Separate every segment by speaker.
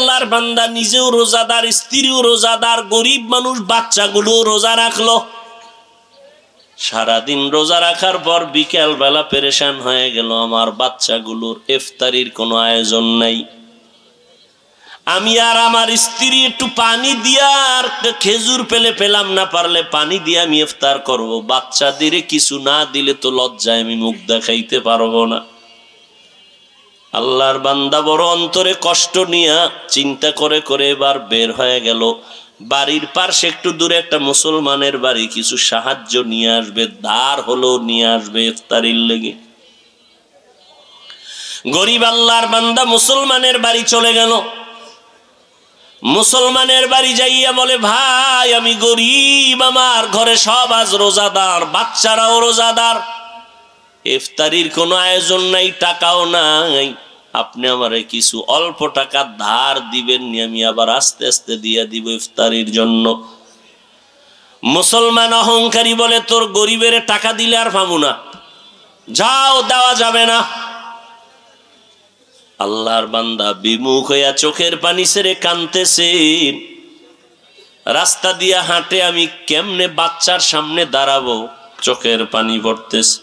Speaker 1: আল্লাহর বান্দা নিজেও রোজাদার, স্ত্রীও রোজাদার, গরিব মানুষ বাচ্চাগুলো রোজা রাখলো। সারাদিন রোজা রাখার পর বিকেল বেলা পেরেশান হয়ে গেল, আমার বাচ্চাগুলোর ইফতারির কোনো আয়োজন নাই। আমি আর আমার স্ত্রী একটু পানি দিয়া আর খেজুর পেলাম না, পারলে পানি দিয়ে আমি ইফতার করব। বাচ্চাদের কিছু না দিলে তো লজ্জায় আমি মুখ দেখাইতে পারবো না। আল্লাহর বান্দা বড় অন্তরে কষ্ট নিয়ে চিন্তা করে করে এবার বের হয়ে গেল। বাড়ির পাশে একটু দূরে একটা মুসলমানের বাড়ি, কিছু সাহায্য নিয়ে আসবে, ধার হলো নিয়ে আসবে ইফতারির লেগে। গরিব আল্লাহর বান্দা মুসলমানের বাড়ি চলে গেল। মুসলমানের বাড়ি যাইয়া বলে, ভাই আমি গরিব, আমার ঘরে সব আজ রোজাদার, বাচ্চারাও রোজাদার, ইফতারির কোনো আয়োজন নাই, টাকাও নাই, আপনি আমারে কিছু অল্প টাকা ধার দিবেন নি, আমি আবার আস্তে আস্তে দিয়ে দিব ইফতারির জন্য। মুসলমান অহংকারী বলে, তোর গরিবের টাকা দিলে আর পাবো না, যাও, দেওয়া যাবে না। আল্লাহর বান্দা বিমুখ হইয়া চোখের পানি ছেড়ে কাঁদতেছেন। রাস্তা দিয়া হাঁটে, আমি কেমনে বাচ্চার সামনে দাঁড়াবো, চোখের পানি পড়তেছে।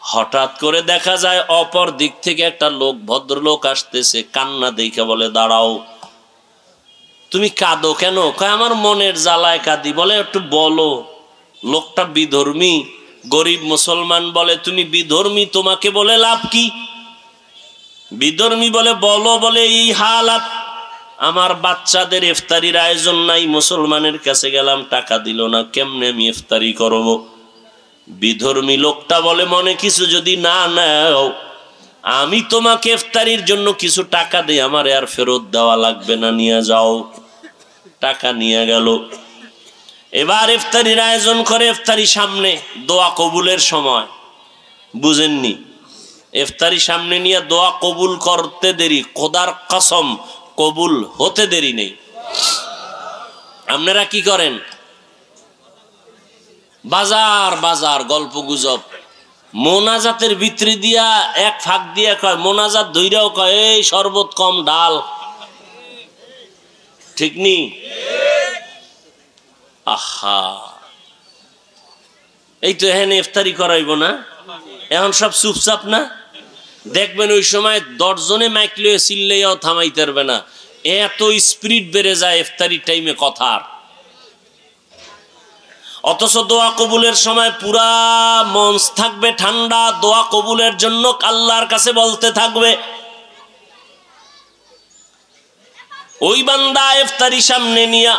Speaker 1: হঠাৎ করে দেখা যায় অপর দিক থেকে একটা লোক, ভদ্রলোক আসতেছে, কান্না দেখে বলে, দাঁড়াও, তুমি কাঁদো কেন? কয়, আমার মনের জ্বালায় কাঁদি। বলে, একটু বলো। লোকটা বিধর্মী, গরিব মুসলমান। বলে, তুমি বিধর্মী, তোমাকে বলে লাভ কি? বিধর্মী বলে, বলো। বলে, এই হালাত, আমার বাচ্চাদের ইফতারির আয়োজন নাই, মুসলমানের কাছে গেলাম, টাকা দিল না, কেমনে আমি ইফতারি করব? বিধর্মী লোকটা বলে, মনে কিছু যদি না নাও, আমি তোমাকে ইফতারির জন্য কিছু টাকা দিই, আমার আর ফেরত দেওয়া লাগবে না, নিয়ে যাও। টাকা নিয়ে গেল। এবার ইফতারির আয়োজন করে। ইফতারি সামনে, দোয়া কবুলের সময়, বুঝেননি? ইফতারি সামনে নিয়ে দোয়া কবুল করতে দেরি, খোদার কসম কবুল হতে দেরি নেই। আপনারা কি করেন? বাজার বাজার গল্প গুজব, মোনাজাতের ভিতরে দিয়া এক ফাঁক দিয়া কয়, মোনাজাত ধইরাও কয়, এই শরবত কম ডাল, ঠিক নি? আহা, এই তো এখানে ইফতারি করাইব না, এখন সব চুপচাপ না? দেখবেন ওই সময় 10 জনে মাইক লয়ে চিল্লাইয়াও থামাইতে পারবে না, এত স্পিরিট বেড়ে যায় ইফতারি টাইমে কথার। অথচ দোয়া কবুলের সময় পুরা মঞ্চ থাকবে ঠান্ডা, দোয়া কবুলের জন্য আল্লাহর কাছে বলতে থাকবে। ওই বান্দা ইফতারি সামনে নিয়া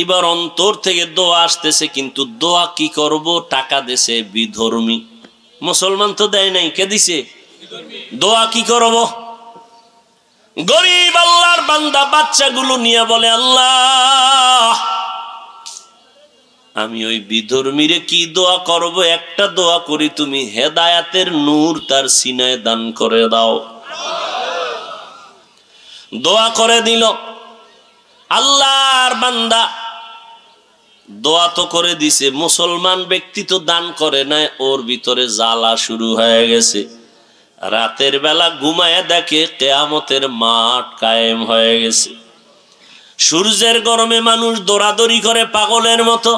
Speaker 1: এবার অন্তর থেকে দোয়া আসতেছে, কিন্তু দোয়া কি করব? টাকা দেশে বিধর্মী, মুসলমান তো দেয় নাই, কে দিছে? দোয়া কি করব? গরিব আল্লাহর বান্দা বাচ্চাগুলো নিয়ে বলে, আল্লাহ, আমি ওই বিধর্মীরে কি দোয়া করব? একটা দোয়া করি, তুমি হেদায়াতের নূর তার সিনায় দান করে দাও। দোয়া করে দিল। আল্লাহর বান্দা দোয়া তো করে দিছে, মুসলমান ব্যক্তি তো দান করে নাই, ওর ভিতরে জ্বালা শুরু হয়ে গেছে। রাতের বেলা ঘুমায় দেখে কিয়ামতের মাঠ কায়েম হয়ে গেছে। সূর্যের গরমে মানুষ দৌড়াদৌড়ি করে পাগলের মতো,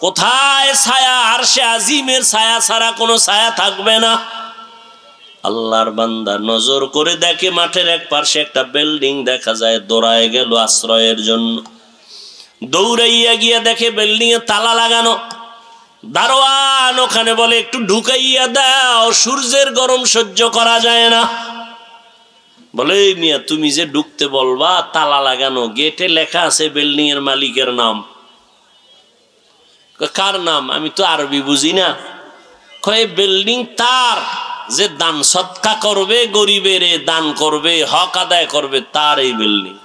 Speaker 1: কোথায় ছায়া? আরশে আজিমের ছায়া ছাড়া কোনো ছায়া থাকবে না। আল্লাহর বান্দা নজর করে দেখে মাঠের এক পাশে একটা বিল্ডিং দেখা যায়, দৌড়ায় গেল আশ্রয়ের জন্য। দৌড়াইয়া গিয়া দেখে বিল্ডিং এ তালা লাগানো। দারোয়ান ওখানে বলে, একটু ঢুকাইয়া দাও, সূর্যের গরম সহ্য করা যায় না। বলে, এই মিয়া, তুমি যে ঢুকতে বলবা, তালা লাগানো, গেটে লেখা আছে বিল্ডিং এর মালিকের নাম। কার নাম? আমি তো আরবি বুঝি না। কয়, বিল্ডিং তার, যে দান সৎকা করবে, গরিবের দান করবে, হক আদায় করবে, তার এই বিল্ডিং।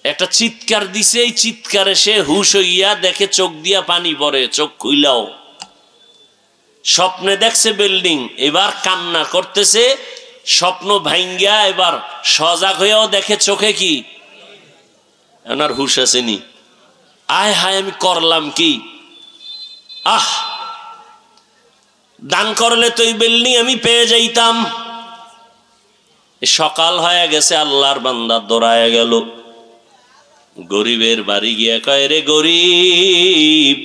Speaker 1: একটা চিৎকার দিছে, এই চিৎকারে সে হুশ হইয়া দেখে চোখ দিয়া পানি পড়ে, চোখ খুইলাও। স্বপ্নে দেখছে বিল্ডিং, এবার কান্না করতেছে, স্বপ্ন ভাঙ্গিয়া এবার সজাগ হইয়াও দেখে চোখে কি, এনার হুশ আসেনি। আয় হায়, আমি করলাম কি? আহ, দান করলে তো এই বিল্ডিং আমি পেয়ে যাইতাম। সকাল হয়ে গেছে, আল্লাহর বান্দা দৌড়ায় গেল গরিবের বাড়ি গিয়ে কয়, রে গরিব,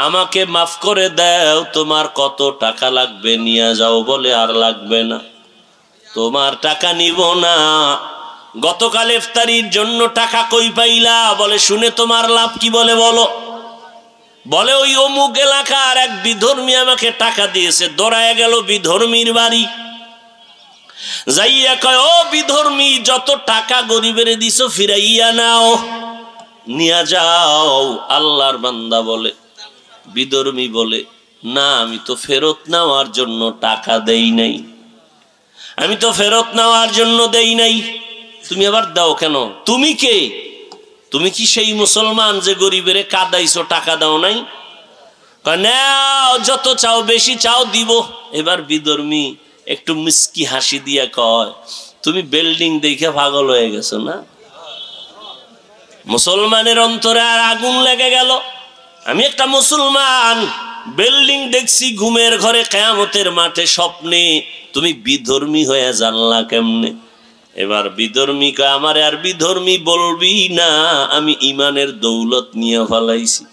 Speaker 1: আমাকে মাফ করে দাও, তোমার কত টাকা লাগবে নিয়ে যাও। বলে আর লাগবে না, তোমার টাকা নিব না। গতকাল ইফতারির জন্য টাকা কই পাইলা? বলে শুনে তোমার লাভ কি? বলে বলো। বলে ওই অমুক এলাকার এক বিধর্মী আমাকে টাকা দিয়েছে। দৌড়ায় গেল বিধর্মীর বাড়ি, যাইয়া কয়, ও বিধর্মী, যত টাকা গরিবের দিছো ফিরাইয়া নাও, নিয়া যাও। আল্লাহর বান্দা বলে, বিধর্মী বলে, না, আমি তো ফেরত নেওয়ার জন্য টাকা দেই নাই, আমি তো ফেরত নেওয়ার জন্য দেই নাই। তুমি আবার দাও কেন? তুমি কে? তুমি কি সেই মুসলমান যে গরিবের কাদাইছো, টাকা দাও নাই? নাও, যত চাও, বেশি চাও দিব। এবার বিধর্মী একটু মিষ্টি হাসি দিয়া কয়, তুমি বিল্ডিং দেখে পাগল হয়ে গেছো না? মুসলমানের অন্তরে আর আগুন লেগে গেল। আমি একটা মুসলমান, বিল্ডিং দেখছি ঘুমের ঘরে, কিয়ামতের মাঠে স্বপ্নে, তুমি বিধর্মী হয়ে জানলা কেমনে? এবার বিধর্মী কয়, আমারে আর বিধর্মী বলবি না, আমি ইমানের দৌলত নিয়ে ফেলাইছি।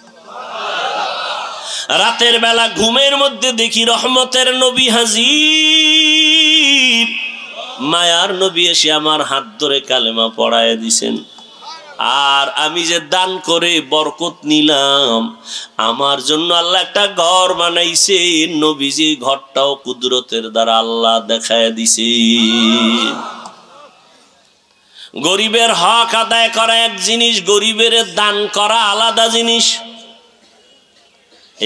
Speaker 1: রাতের বেলা ঘুমের মধ্যে দেখি রহমতের নবী হাজির, মায়ার নবী এসে আমার হাত ধরে কালেমা পড়ায় দিছেন। আর আমি যে দান করে বরকত নিলাম, আমার জন্য আল্লাহ একটা ঘর বানাইছে। নবীজি ঘরটাও কুদরতের দ্বারা আল্লাহ দেখায় দিছে। গরিবের হক আদায় করা এক জিনিস, গরিবের দান করা আলাদা জিনিস।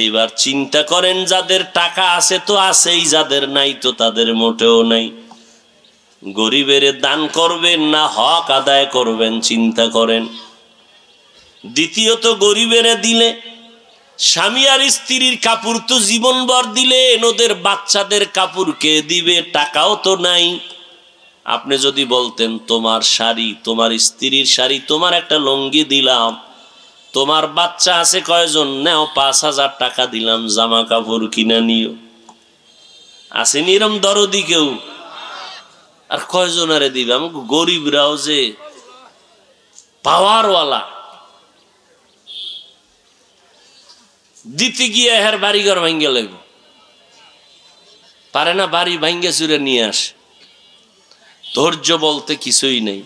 Speaker 1: এইবার চিন্তা করেন, যাদের টাকা আছে তো আছেই, যাদের নাই তো তাদের মোটেও নাই। গরিবের দান করবেন না হক আদায় করবেন, চিন্তা করেন। দ্বিতীয়ত, গরিবের দিলে স্বামী আর স্ত্রীর কাপড় তো জীবনভর দিলেন, ওদের বাচ্চাদের কাপড় কে দিবে? টাকাও তো নাই। আপনি যদি বলতেন, তোমার শাড়ি, তোমার স্ত্রীর শাড়ি, তোমার একটা লুঙ্গি দিলাম, তোমার বাচ্চা আছে কয়জন, নাও ৫,০০০ টাকা দিলাম, জামা কাপড় কিনে নিও। আসেনি এরম দরদি কেউ? আর কয়জন আরে দিবে? আমাকে গরিবরাও যে পাওয়ারওয়ালা, দিতে গিয়ে হের বাড়িঘর ভাঙ্গে লাগবে, পারে না, বাড়ি ভাঙ্গে চুরে নিয়ে আসে। ধৈর্য বলতে কিছুই নেই।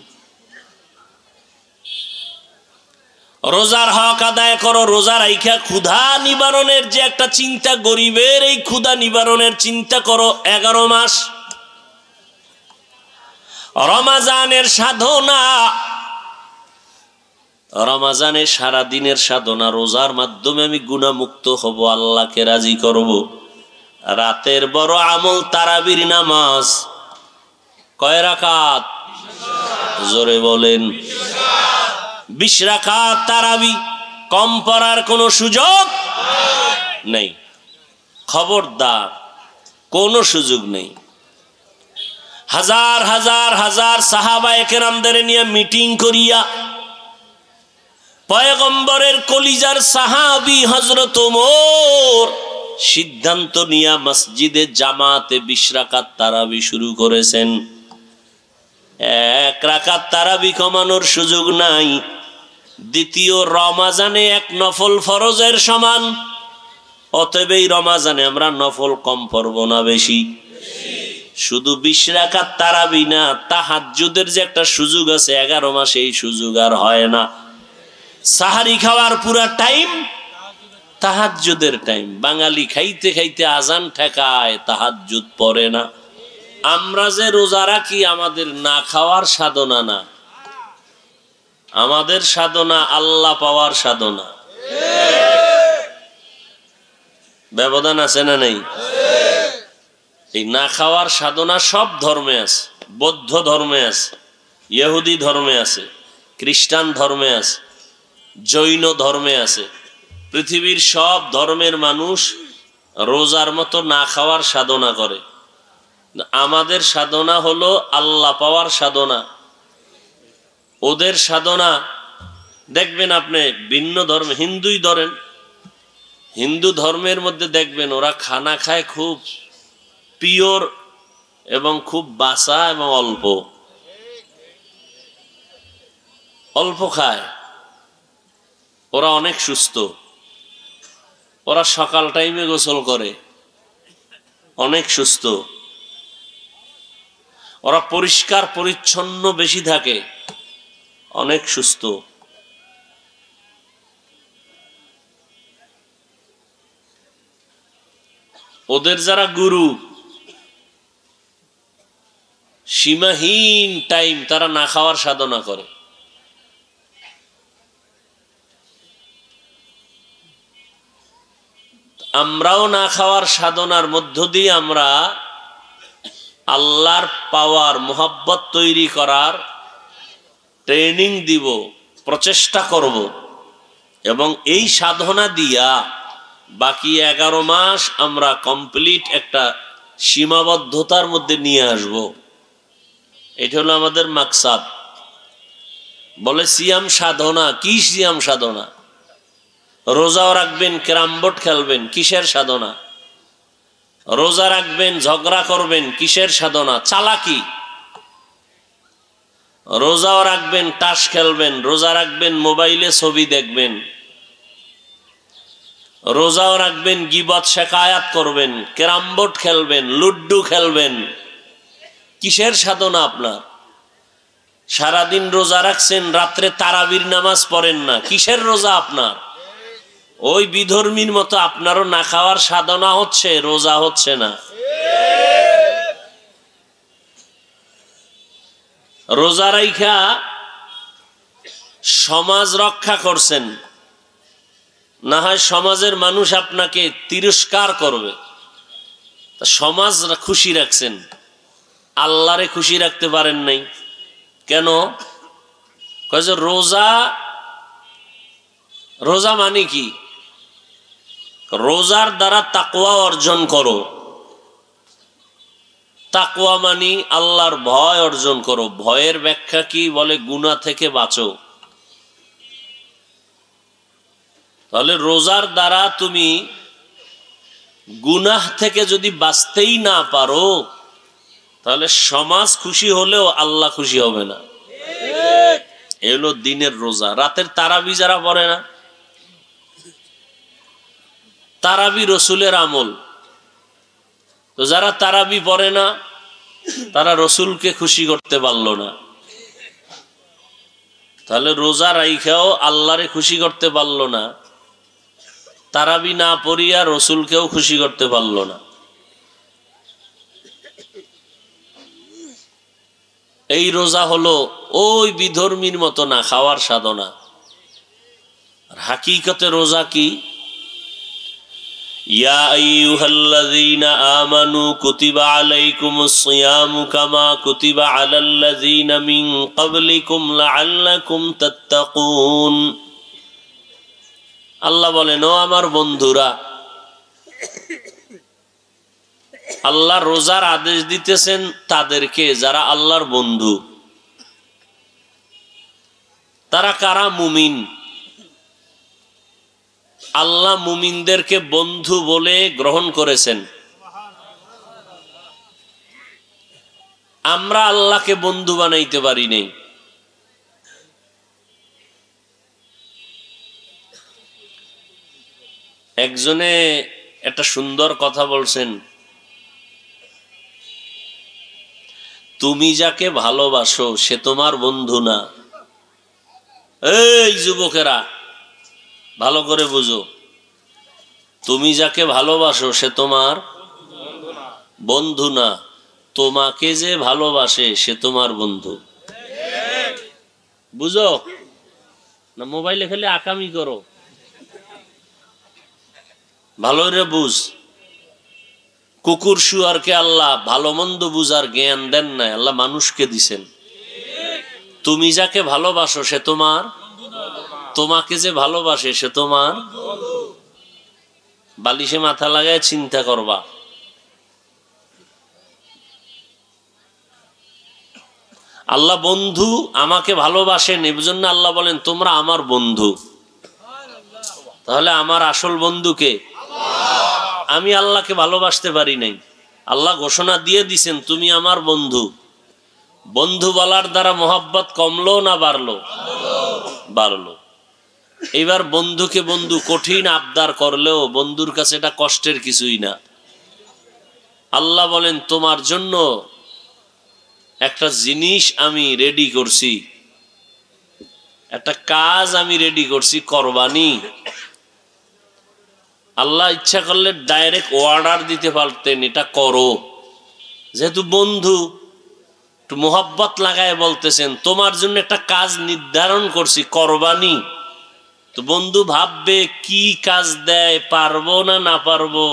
Speaker 1: রোজার হক আদায় করো, রোজা রাইখা ক্ষুধা নিবারণের যে একটা চিন্তা, গরিবের এই ক্ষুধা নিবারণের চিন্তা করো। 11 মাস রমাজানের সাধনা, রমাজানের সারাদিনের সাধনা, রোজার মাধ্যমে আমি গুনাহমুক্ত হব, আল্লাহকে রাজি করব। রাতের বড় আমল তারাবির নামাজ। কয় রাকাত? জোরে বলেন। 20 রাকাত তারাবি। কম পড়ার কোনো সুযোগ নেই, খবরদার, কোনো সুযোগ নেই। হাজার হাজার হাজার সাহাবায়ে কেরামদের নিয়ে মিটিং করিয়া পয়গম্বরের কলিজার সাহাবী হযরত ওমর সিদ্ধান্ত নিয়ে মসজিদে জামাতে 20 রাকাত তারাবি শুরু করেছেন। 1 রাকাত তারাবি কমানোর সুযোগ নাই। দ্বিতীয়, রমাজানে 1 নফল ফরজের সমান। অতএব এই রমাজানে আমরা নফল কম পড়ব না, বেশি। শুধু 20 রাকাত তারাবি না, তাহাজ্জুদের যে একটা সুযোগ আছে 11 মাসে, এই সুযোগ আর হয় না। সাহারি খাওয়ার পুরা টাইম তাহাজ্জুদের টাইম। বাঙালি খাইতে খাইতে আজান ঠেকায়, তাহাজ্জুদ পড়ে না। আমরা যে রোজা রাখি, আমাদের না খাওয়ার সাধনা না, আমাদের সাধনা আল্লাহ পাওয়ার সাধনা। ব্যবধান আছে না নেই? এই না খাওয়ার সাধনা সব ধর্মে আছে। বৌদ্ধ ধর্মে আছে, ইহুদি ধর্মে আছে, খ্রিস্টান ধর্মে আছে, জৈন ধর্মে আছে। পৃথিবীর সব ধর্মের মানুষ রোজার মতো না খাওয়ার সাধনা করে। আমাদের সাধনা হলো আল্লাহ পাওয়ার সাধনা। ওদের সাধনা দেখবেন আপনি ভিন্ন ধর্ম, হিন্দুই ধরেন, হিন্দু ধর্মের মধ্যে দেখবেন ওরা খানা খায় খুব পিওর এবং খুব বাসা এবং অল্প অল্প খায়, ওরা অনেক সুস্থ। ওরা সকাল টাইমে গোসল করে, অনেক সুস্থ। ওরা পরিষ্কার পরিচ্ছন্ন বেশি থাকে, অনেক সুস্থ। ওদের যারা গুরু, সীমাহীন টাইম তারা না খাওয়ার সাধনা করে। আমরাও না খাওয়ার সাধনার মধ্য দিয়ে আমরা আল্লাহর পাওয়ার মোহাব্বত তৈরি করার ট্রেনিং দিব, প্রচেষ্টা করব, এবং এই সাধনা দিয়া বাকি 11 মাস আমরা কমপ্লিট একটা সীমাবদ্ধতার মধ্যে নিয়ে আসব। এটা হলো আমাদের মাকসাদ। বলে সিয়াম সাধনা, কি সিয়াম সাধনা? রোজাও রাখবেন, ক্যারাম বোর্ড খেলবেন, কিসের সাধনা? রোজা রাখবেন, ঝগড়া করবেন, কিসের সাধনা? চালাকি। রোজাও রাখবেন, তাস খেলবেন, রোজা রাখবেন, মোবাইলে ছবি দেখবেন, রোজাও রাখবেন, গীবত শেখায়াত করবেন, ক্যারাম বোর্ড খেলবেন, লুড্ডু খেলবেন, কিসের সাধনা আপনার? সারাদিন রোজা রাখছেন, রাত্রে তারাবির নামাজ পড়েন না, কিসের রোজা আপনার? ওই বিধর্মীর মতো আপনারও না খাওয়ার সাধনা হচ্ছে, রোজা হচ্ছে না। রোজা রাইখা সমাজ রক্ষা করছেন, না হয় সমাজের মানুষ আপনাকে তিরস্কার করবে। সমাজ খুশি রাখছেন, আল্লাহরে খুশি রাখতে পারেন নাই কেন? কয় যে রোজা মানে কি? রোজার দ্বারা তাকওয়া অর্জন করো। তাকওয়া মানি আল্লাহর ভয় অর্জন করো। ভয়ের ব্যাখ্যা কি? বলে গুনাহ থেকে বাঁচো। তাহলে রোজার দ্বারা তুমি গুনাহ থেকে যদি বাঁচতেই না পারো, তাহলে সমাজ খুশি হলেও আল্লাহ খুশি হবে না। এলো দিনের রোজা। রাতের তারাবি যারা পড়ে না, তারাবি রসুলের আমল। তো যারা তারাবি পড়ে না, তারা রসুলকে খুশি করতে পারলো না। তাহলে রোজা রাইখাও আল্লাহরে খুশি করতে পারলো না, তারাবি না পড়িয়া রসুলকেও খুশি করতে পারলো না। এই রোজা হলো ওই বিধর্মীর মতো না খাওয়ার সাধনা। হাকিকতে রোজা কি? ইয়া আইয়ুহাল্লাযীনা আমানু কুতিবা আলাইকুমুস সিয়ামু কামা কুতিবা আলাল্লাযীনা মিন ক্বাবলিকুম লাআল্লাকুম তাত্তাকুন। আল্লাহ বলেন, ও আমার বন্ধুরা, আল্লাহ রোজার আদেশ দিতেছেন তাদেরকে যারা আল্লাহর বন্ধু। তারা কারা? মুমিন। আল্লাহ মুমিনদেরকে বন্ধু বলে গ্রহণ করেছেন। আমরা আল্লাহকে বন্ধু বানাইতে পারি নাই। একজনে একটা সুন্দর কথা বলছেন, তুমি যাকে ভালোবাসো সে তোমার বন্ধু না। এই যুবকেরা ভালো করে বুঝো, তুমি যাকে ভালোবাসো সে তোমার বন্ধু না, তোমাকে যে ভালোবাসে সে তোমার বন্ধু। বুঝো না? মোবাইলে খেলে আকামি করো, ভালো রে বুঝ। কুকুর শুয়ারকে আল্লাহ ভালো মন্দ বুঝার জ্ঞান দেন নাই, আল্লাহ মানুষকে দিছেন। তুমি যাকে ভালোবাসো সে তোমার, তোমাকে যে ভালোবাসে সে তোমার। বালিশে মাথা লাগায় চিন্তা করবা। আল্লাহ বন্ধু, আমাকে ভালোবাসেন, এই জন্য আল্লাহ বলেন তোমরা আমার বন্ধু। তাহলে আমার আসল বন্ধু কে? আমি আল্লাহকে ভালোবাসতে পারি নাই, আল্লাহ ঘোষণা দিয়ে দিছেন তুমি আমার বন্ধু। বন্ধু বলার দ্বারা মোহাব্বত কমলো না বাড়লো? বাড়লো। এবার বন্ধুকে বন্ধু কঠিন আবদার করলেও বন্ধুর কাছে এটা কষ্টের কিছুই না। আল্লাহ বলেন তোমার জন্য একটা জিনিস আমি রেডি করছি, একটা কাজ আমি রেডি করছি, করবানি। আল্লাহ ইচ্ছা করলে ডাইরেক্ট অর্ডার দিতে পারতেন এটা করো, যেহেতু বন্ধু একটু মোহাব্বত লাগায় বলতেছেন তোমার জন্য একটা কাজ নির্ধারণ করছি, করবানি। তো বন্ধু ভাববে কি কাজ দেয়, পারবো না না পারবো।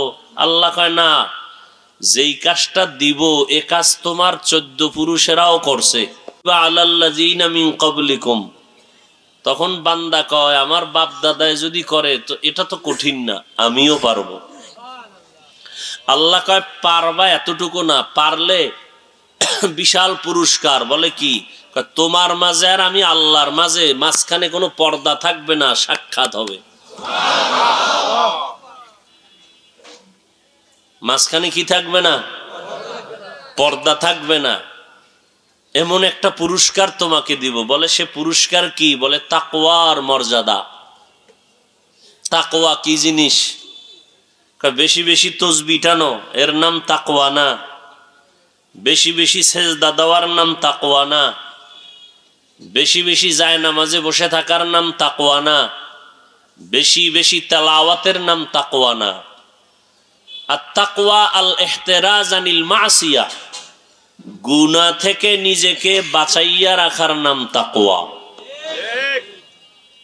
Speaker 1: আল্লাহ কয় না, যেই কাজটা দিব এ কাজ তোমার 14 পুরুষেরাও করছে, আলাল্লাযীনা মিন ক্বাবলিকুম। তখন বান্দা কয় আমার বাপ দাদায় যদি করে তো এটা তো কঠিন না, আমিও পারবো। আল্লাহ কয় পারবা এতটুকু না, পারলে বিশাল পুরস্কার। বলে কি? তোমার মাঝে আর আমি আল্লাহর মাঝে মাঝখানে কোনো পর্দা থাকবে না, সাক্ষাৎ হবে। মাঝখানে কি থাকবে না? পর্দা থাকবে না। এমন একটা পুরস্কার তোমাকে দিব। বলে সে পুরস্কার কি? বলে তাকওয়ার মর্যাদা। তাকওয়া কি জিনিস? বেশি বেশি তসবিহ টানো, এর নাম তাকওয়া না। বেশি বেশি সেজদা দেওয়ার নাম তাকওয়া না। বেশি বেশি জায়নামাজে বসে থাকার নাম তাকওয়া না। বেশি বেশি তেলাওয়াতের নাম তাকওয়া না। আর তাকওয়া আল ইহতিরাজ আনিল মাসিয়া, গুনাহ থেকে নিজেকে বাঁচাইয়া রাখার নাম তাকওয়া।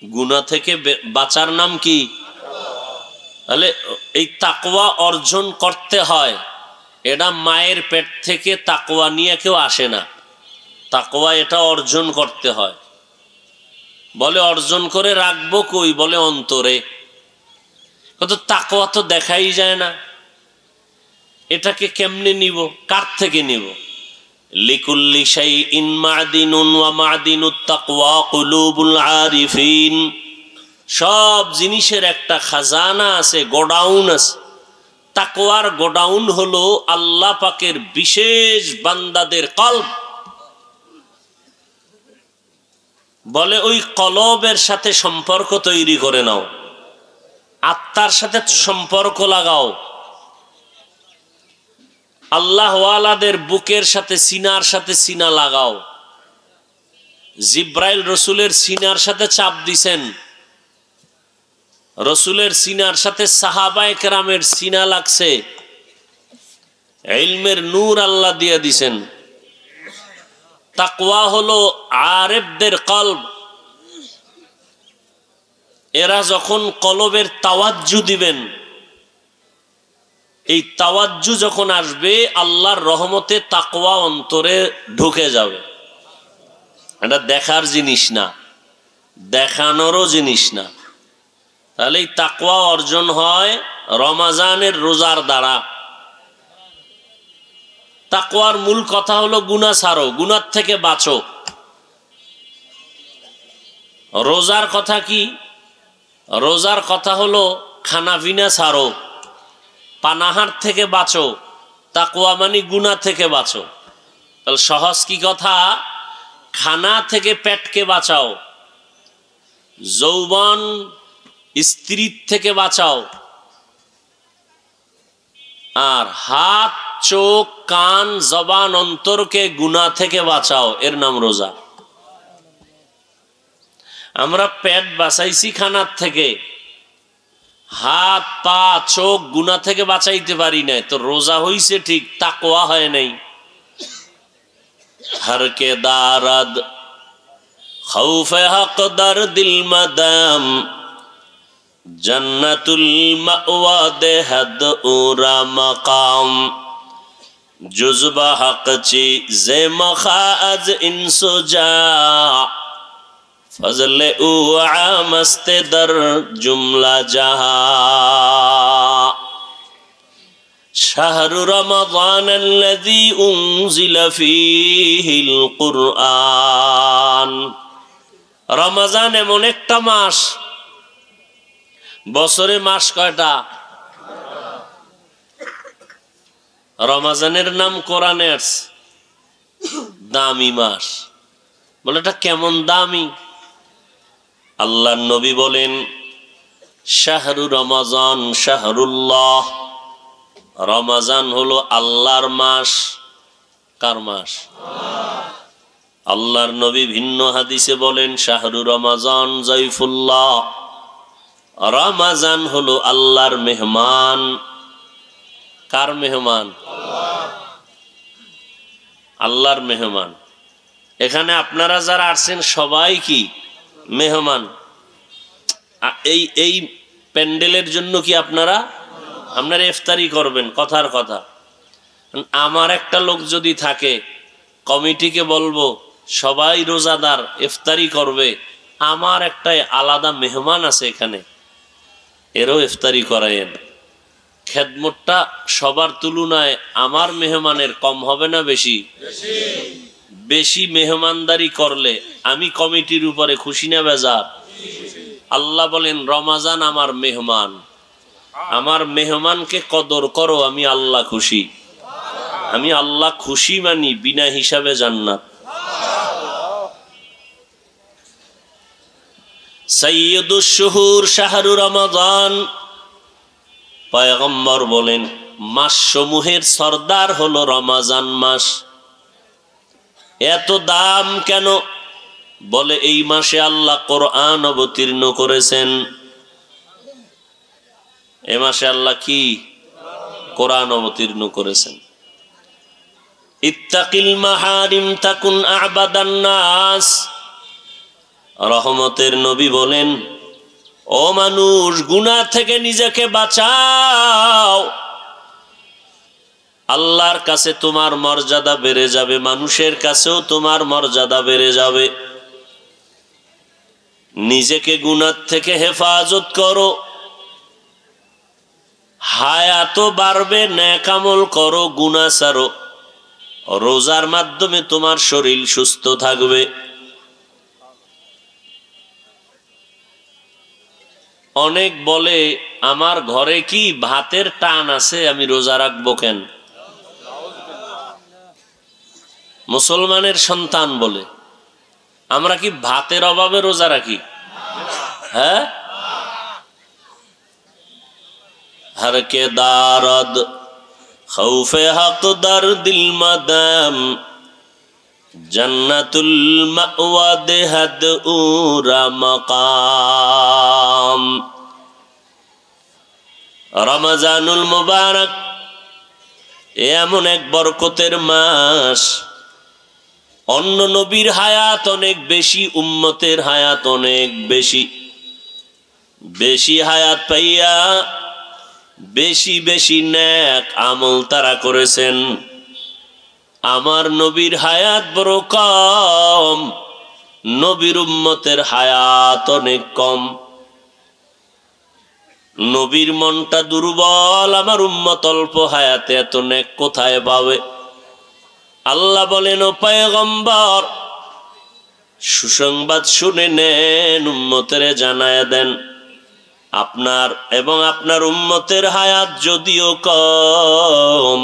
Speaker 1: গুনাহ থেকে বাঁচার নাম কি? তাহলে এই তাকওয়া অর্জন করতে হয়। এটা মায়ের পেট থেকে তাকওয়া নিয়ে কেউ আসে না। তাকওয়া এটা অর্জন করতে হয়। বলে অর্জন করে রাখবো কই? বলে অন্তরে। কত তাকওয়া তো দেখাই যায় না, এটাকে কেমনে নিব? কার থেকে নিব? লিকুল্লি শাইইন মাদিনুন ওয়া মাদিনুত তাকওয়া কুলুবুল আরিফিন। সব জিনিসের একটা খাজানা আছে, গোডাউন আছে। তাকওয়ার গোডাউন হলো আল্লাহ পাকের বিশেষ বান্দাদের কলব। বলে ওই কলবের সাথে সম্পর্ক তৈরি করে নাও, আত্মার সাথে সম্পর্ক লাগাও। আল্লাহ ওয়ালাদের বুকের সাথে সিনার সাথে সিনা লাগাও। জিব্রাইল রসুলের সিনার সাথে চাপ দিছেন, রসুলের সিনার সাথে সাহাবায়ে কেরামের সিনা লাগছে। ইলমের নূর আল্লাহ দিয়ে দিছেন। তাকওয়া হলো আরেফদের কলব। এরা যখন কলবের তাওয়াজ্জু দিবেন, এই তাওয়াজ্জু যখন আসবে আল্লাহর রহমতে তাকওয়া অন্তরে ঢুকে যাবে। এটা দেখার জিনিস না, দেখানোরও জিনিস না। তাহলে এই তাকওয়া অর্জন হয় রমাজানের রোজার দ্বারা। তাকওয়ার মূল কথা হলো গুনাহ ছাড়ো, গুনাহ থেকে বাঁচো। রোজার কথা কি? রোজার কথা হলো খানাপিনা ছাড়ো, পানাহার থেকে বাঁচো। তাকওয়া মানে গুনাহ থেকে বাঁচো। তাহলে সহজ কি কথা? খানা থেকে পেটকে বাঁচাও, যৌবন স্ত্রীর থেকে বাঁচাও, আর হাত চোখ কান জবান অন্তরকে গুনাহ থেকে বাঁচাও। এর নাম রোজা। আমরা পেট বাঁচাইছি খানার থেকে, হাত পা চোখ গুনাহ থেকে বাঁচাইতে পারি নাই, তো রোজা হইছে ঠিক, তাকওয়া হয় নাই। हर के दारद खौफ हक दर दिल मदम जन्नतुल मअवा देहद उरा मकाम जुज़बा हक ची जे मखाज इंसुजा फजले उ आमस्ते दर जुमला जहा শাহরু রমাদান আল্লাযী উনজিলা ফীহিল কুরআন। রমজান এমন একটা মাস, বছরে মাস কয়টা? রমাজানের নাম কোরআনে আসছে দামি মাস। বলে এটা কেমন দামি? আল্লাহর নবী বলেন শাহরু রমাজান শাহরুল্লাহ, রমাজান হলো আল্লাহর মাস। কার মাস? আল্লাহর নবী ভিন্ন হাদিসে বলেন শাহরু রমাজান জাইফুল্লাহ, রমাজান হলো আল্লাহর মেহমান। কার মেহমান? আল্লাহর মেহমান। এখানে আপনারা যারা আসছেন সবাই কি মেহমান? এই প্যান্ডেলের জন্য কি আপনারা ইফতারি করবেন? কথার কথা। আমার একটা লোক যদি থাকে, কমিটিকে বলবো সবাই রোজাদার ইফতারি করবে, আমার একটা আলাদা মেহমান আছে এখানে, এরও ইফতারি করায়েন। খেদমতটা সবার তুলনায় আমার মেহমানের কম হবে না বেশি? বেশি মেহমানদারি করলে আমি কমিটির উপরে খুশি না বেজার? আল্লাহ বলেন রমাজান আমার মেহমান, আমার মেহমানকে কদর করো, আমি আল্লাহ খুশি। আমি আল্লাহ খুশি মানি বিনা হিসাবে জান্নাত। সাইয়্যিদুশ শুহুর শাহরু রমাজান। পয়গম্বর বলেন মাস সমূহের সর্দার হলো রমাজান মাস। এত দাম কেন? বলে এই মাসে আল্লাহ কোরআন অবতীর্ণ করেছেন। এ মাসে আল্লাহ কি কোরআন অবতীর্ণ করেছেন। ইত্তাকিল মাহারিম তাকুন আবাদান নাস। রহমতের নবী বলেন ও মানুষ, গুনাহ থেকে নিজেকে বাঁচাও, আল্লাহর কাছে তোমার মর্যাদা বেড়ে যাবে, মানুষের কাছেও তোমার মর্যাদা বেড়ে যাবে। নিজেকে গুনাহ থেকে হেফাজত করো, হায়াতও বাড়বে, নেক আমল করো, গুনাহ ছাড়ো। রোজার মাধ্যমে তোমার শরীর সুস্থ থাকবে। অনেক বলে আমার ঘরে কি ভাতের টান আছে, আমি রোজা রাখবো কেন? মুসলমানের সন্তান বলে আমরা কি ভাতের অভাবে রোজা রাখি? হ্যাঁ, हर के दारद खौफे हक दर दिल मदम जन्नतुल मअवा देहद उरा मकाम। रमजानुल मुबारक এমন এক বরকতের মাস, অন্য নবীর হায়াত অনেক বেশি, উম্মতের হায়াত অনেক বেশি। বেশি হায়াত পাইয়া বেশি বেশি নেক আমল তারা করেছেন। আমার নবীর হায়াত বড় কম, নবীর উম্মতের হায়াত অনেক কম। নবীর মনটা দুর্বল, আমার উম্মত অল্প হায়াতে এত নেক কোথায় পাবে? আল্লাহ বলেন ও পয়গম্বর, সুসংবাদ শুনে নেন, উম্মতের জানায় দেন, আপনার এবং আপনার উম্মতের হায়াত যদিও কম,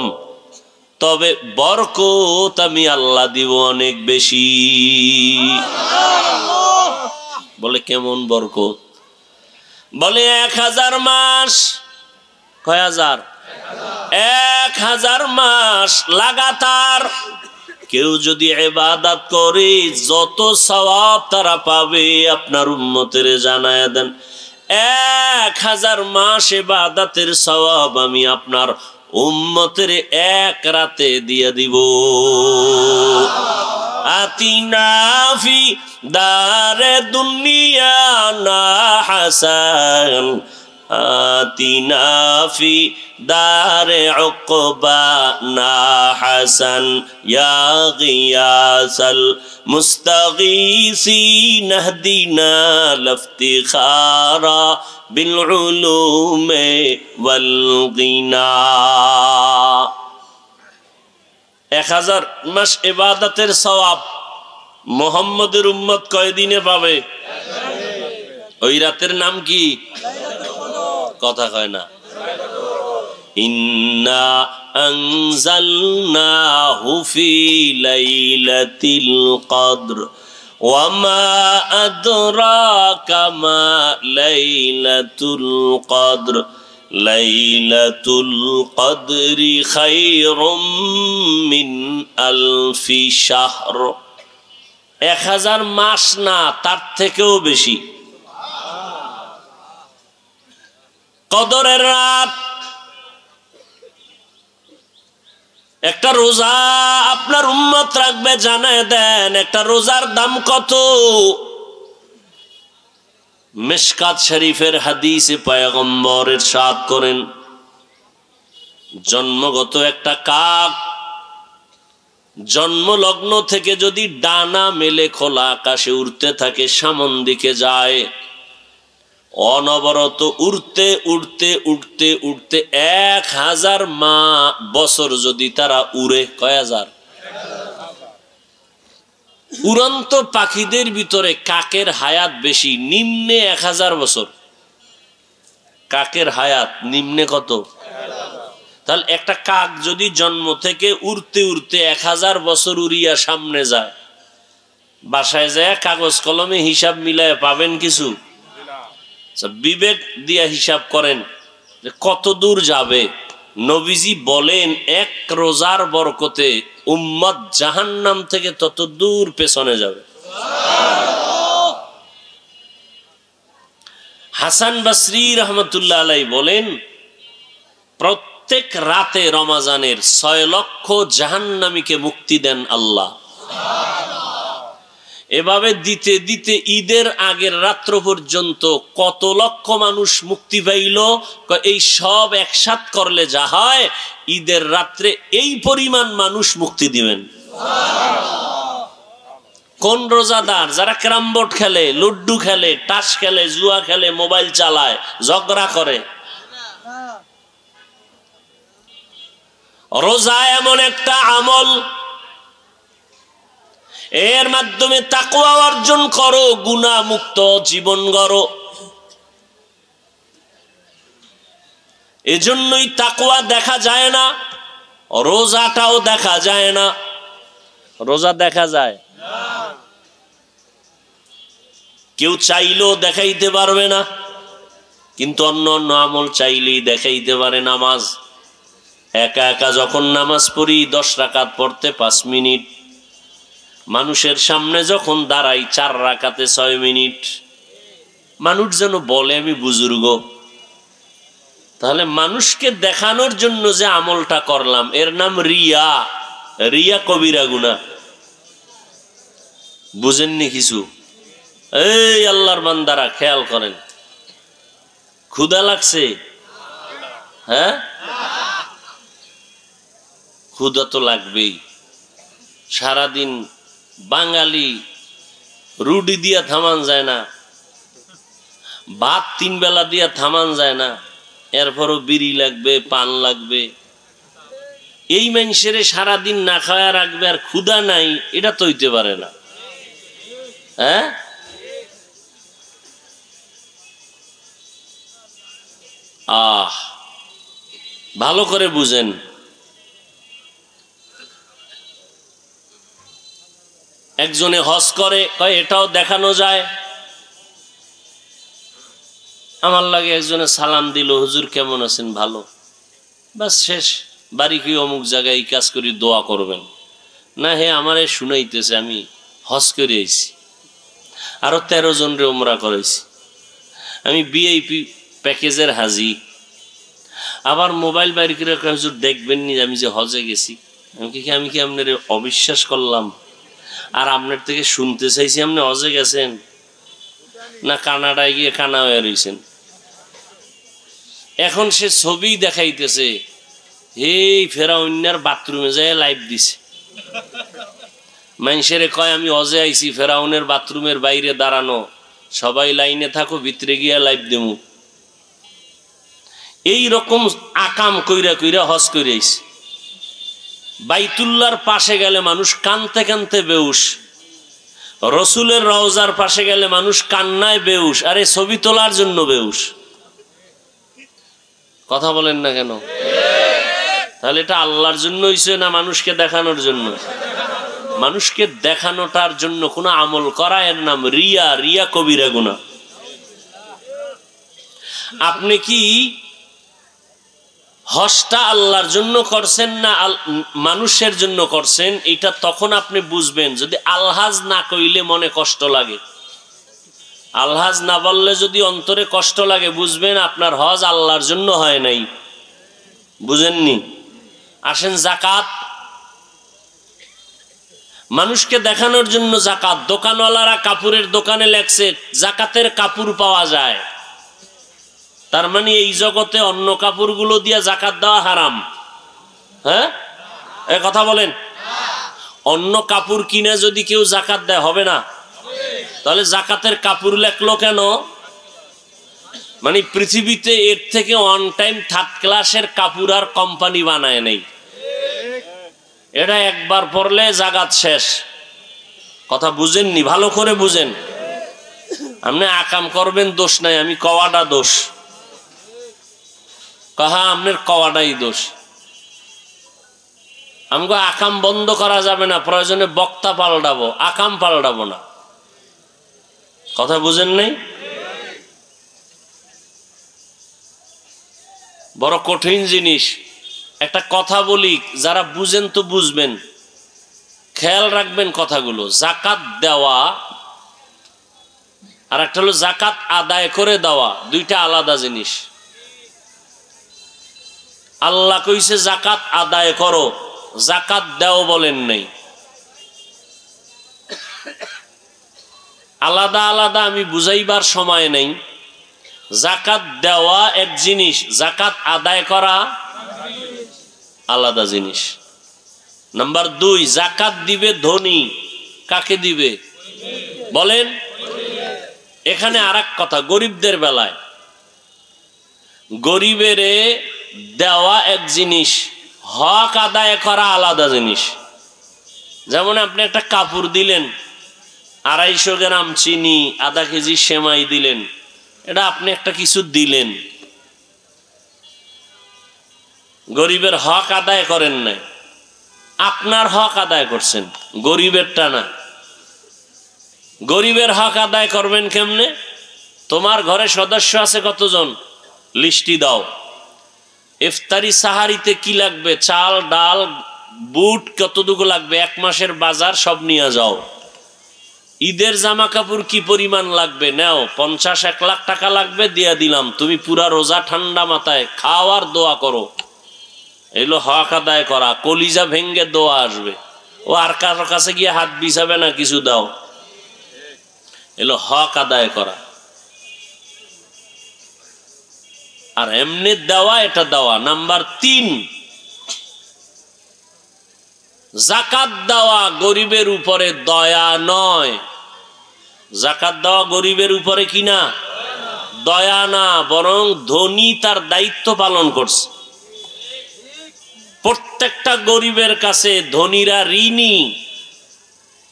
Speaker 1: তবে বরকত আমি আল্লাহ দিব অনেক বেশি। বলে কেমন বরকত? বলে 1000 মাস। কয় হাজার? 1000 মাস লাগাতার কেউ যদি ইবাদত করে যত সওয়াব তারা পাবে আপনার উম্মতের জানায় দেন। 1000 মাস ইবাদতের সওয়াব আমি আপনার উম্মতের এক রাতে দিয়ে দিব। আতিনা ফি দারে দুনিয়া না হাসান, আতিনা ফি দারে উকবা না হাসান, ইয়া গিয়াসাল মুস্তাগীসিন ইহদিনা লিফতিখারা বিল উলুমে ওয়াল গিনা। 1000 মাস ইবাদতের সওয়াব মুহাম্মদের উম্মত কয়দিনে পাবে? ওই রাতের নাম কি? কথা কয় না। ইন্না আনজালনাহু ফি লাইলাতিল কদর ওয়া মা আদরাকা মা লাইলাতুল কদর লাইলাতুল কদরি খায়রুম মিন আলফি শাহর। 1000 মাস না, তার থেকেও বেশি। কদরের রাত। একটা রোজা আপনার উম্মত রাখবে, জানায় দেন একটা রোজার দাম কত। মিশকাত শরীফের হাদিসে পয়গম্বর ইরশাদ করেন, জন্মগত একটা কাক জন্মলগ্ন থেকে যদি ডানা মেলে খোলা আকাশে উড়তে থাকে, সামন দিকে যায়, অনবরত উড়তে উড়তে উড়তে উড়তে 1000 বছর যদি তারা উড়ে, কয় হাজার? উড়ন্ত পাখিদের ভিতরে কাকের হায়াত বেশি, নিম্নে 1000 বছর। কাকের হায়াত নিম্নে কত? তাহলে একটা কাক যদি জন্ম থেকে উড়তে উড়তে 1000 বছর উড়িয়া সামনে যায়, বাসায় যায় কাগজ কলমে হিসাব মিলায় পাবেন কিছু? বিবেক দিয়া হিসাব করেন যে কত দূর যাবে। নবীজি বলেন এক রোজার বরকতে উম্মত জাহান্নাম থেকে তত দূর পেছনে যাবে। হাসান বসরি রহমতুল্লাহ আলাইহি বলেন, প্রত্যেক রাতে রমাজানের 6 লক্ষ জাহান্নামীকে মুক্তি দেন আল্লাহ। এভাবে দিতে দিতে ঈদের আগের রাত্র পর্যন্ত কত লক্ষ মানুষ মুক্তি পাইল? এই সব একসাথ করলে যা হয়, ঈদের রাত্রে এই পরিমাণ মানুষ মুক্তি দিবেন। কোন রোজাদার? যারা ক্যারাম বোর্ড খেলে, লুড্ডু খেলে, টাস খেলে, জুয়া খেলে, মোবাইল চালায়, ঝগড়া করে। রোজা এমন একটা আমল, এর মাধ্যমে তাকওয়া অর্জন করো, গুনাহ মুক্ত জীবন গড়ো। এজন্যই তাকওয়া দেখা যায় না, রোজাটাও দেখা যায় না। রোজা দেখা যায় না, কেউ চাইলেও দেখাইতে পারবে না, কিন্তু অন্য অন্য আমল চাইলেই দেখাইতে পারে। নামাজ, একা একা যখন নামাজ পড়ি 10 রাকাত পড়তে 5 মিনিট, মানুষের সামনে যখন দাঁড়াই 4 রাকাতে 6 মিনিট। মানুষ যেন বলে আমি বুজুর্গ। তাহলে মানুষকে দেখানোর জন্য যে আমলটা করলাম, এর নাম রিয়া। রিয়া কবিরা গুনাহ। বুঝেননি কিছু? এই আল্লাহর বান্দারা খেয়াল করেন, ক্ষুধা লাগছে? হ্যাঁ, ক্ষুধা তো লাগবেই। সারাদিন বাঙালি রুটি দিয়া থামান যায় না, ভাত 3 বেলা দিয়া থামান যায় না, এরপরও বিড়ি লাগবে, পান লাগবে। এই মানুষের সারাদিন না খাওয়া রাখবে আর ক্ষুধা নাই, এটা তো হইতে পারে না। হ্যাঁ, ভালো করে বুঝেন। একজনে হজ করে, কয় এটাও দেখানো যায়। আমার লাগে একজনে সালাম দিল, হুজুর কেমন আছেন? ভালো। বাস শেষ। বাড়ি কি অমুক জায়গায় কাজ করি, দোয়া করবেন না? হে আমারে শুনাইতেছে আমি হজ করে আইছি, আরো 13 জনরে উমরা করাইছি, আমি ভিআইপি প্যাকেজের হাজি। আবার মোবাইল বাইর করে হুজুর দেখবেন নি আমি যে হজে গেছি। আমি কি আপনার অবিশ্বাস করলাম? আর আপনার থেকে শুনতে চাইছি আপনি হজে গেছেন, না কানাডায় গিয়ে কানা হয়ে রয়েছেন। এখন সে ছবি দেখাইতেছে, এই ফেরাউন্নার বাথরুমে যায় লাইভ দিছে। মানুষের কয় আমি হজে আইছি, ফেরাউনের বাথরুমের বাইরে দাঁড়ানো, সবাই লাইনে থাকো, ভিতরে গিয়া লাইভ দেবো। এই রকম আকাম কইরা কইরা হজ করে আইছে। বাইতুল্লাহর পাশে গেলে মানুষ কানতে কানতে বেউস, রসুলের রওজার পাশে গেলে মানুষ কান্নায় বেউস, আরে ছবি তোলার জন্য বেউস। কথা বলেন না কেন? তাহলে এটা আল্লাহর জন্য হইছে না মানুষকে দেখানোর জন্য? মানুষকে দেখানোটার জন্য কোনো আমল করা এর নাম রিয়া। রিয়া কবিরা গুনাহ। আপনি কি হজটা আল্লাহর জন্য করছেন না মানুষের জন্য করছেন, এটা তখন আপনি বুঝবেন যদি আলহাজ না কইলে মনে কষ্ট লাগে। আলহাজ না বললে যদি অন্তরে কষ্ট লাগে, বুঝবেন আপনার হজ আল্লাহর জন্য হয় নাই। বুঝেননি? আসেন যাকাত, মানুষকে দেখানোর জন্য যাকাত। দোকানওয়ালারা কাপড়ের দোকানে লেখছে যাকাতের কাপড় পাওয়া যায়, তার মানে এই জগতে অন্য কাপড়গুলো দিয়ে যাকাত দেওয়া হারাম। হ্যাঁ, এই কথা বলেন। অন্য কাপড় কিনে যদি কেউ যাকাত দেয় হবে না? তাহলে যাকাতের কাপড় লেখলো কেন? মানে পৃথিবীতে এর থেকে ওয়ান টাইম থার্ড ক্লাসের কাপড় আর কোম্পানি বানায় নেই। এটা একবার পড়লে জাগাত শেষ। কথা বুঝেননি? ভালো করে বুঝেন। আপনি আকাম করবেন দোষ নাই, আমি কওয়াটা দোষ। কাহা আপনার কওয়াটাই দোষ। আমাকে আকাম বন্ধ করা যাবে না, প্রয়োজনে বক্তা পাল্টাবো, আকাম পাল্টাবো না। কথা বুঝেন নাই? বড় কঠিন জিনিস। একটা কথা বলি, যারা বুঝেন তো বুঝবেন, খেয়াল রাখবেন কথাগুলো। জাকাত দেওয়া আর একটা হলো জাকাত আদায় করে দেওয়া, দুইটা আলাদা জিনিস। আল্লাহ কইছে জাকাত আদায় করো, জাকাত দাও বলেন নাই। আলাদা আলাদা আমি বুঝাইবার সময় নেই। জাকাত দেওয়া এক জিনিস, জাকাত আদায় করা আলাদা জিনিস। নাম্বার 2, জাকাত দিবে ধনী। কাকে দিবে বলেন? এখানে আরেক কথা, গরিবদের বেলায় গরিবের দেওয়া এক জিনিস, হক আদায় করা আলাদা জিনিস। যেমন আপনি একটা কাপড় দিলেন, 250 গ্রাম চিনি, আধা কেজি সেমাই দিলেন, এটা আপনি একটা কিছু দিলেন, গরিবের হক আদায় করেন নাই, আপনার হক আদায় করছেন, গরিবেরটা না। গরিবের হক আদায় করবেন কেমনে? তোমার ঘরে সদস্য আছে কতজন, লিস্টি দাও। ইফতারি সাহারিতে কি লাগবে, চাল ডাল বুট কতটুকু লাগবে, 1 মাসের বাজার সব নিয়ে যাও। ঈদের জামা কাপড় কি পরিমাণ লাগবে নাও, 50-1 লাখ টাকা লাগবে, দিয়া দিলাম, তুমি পুরা রোজা ঠান্ডা মাথায় খাও আর দোয়া করো। এলো হক আদায় করা। কলিজা ভেঙ্গে দোয়া আসবে, ও আর কারো কাছে গিয়ে হাত বিছাবে না, কিছু দাও। এলো হক আদায় করা। আর এমনি দেওয়া, এটা দেওয়া। নাম্বার 3, জাকাত দেওয়া গরিবের উপরে দয়া নয়। জাকাত দেওয়া গরিবের উপরে কি না? দয়া না, বরং ধনী তার দায়িত্ব পালন করছে। প্রত্যেকটা গরিবের কাছে ধনীরা ঋণী।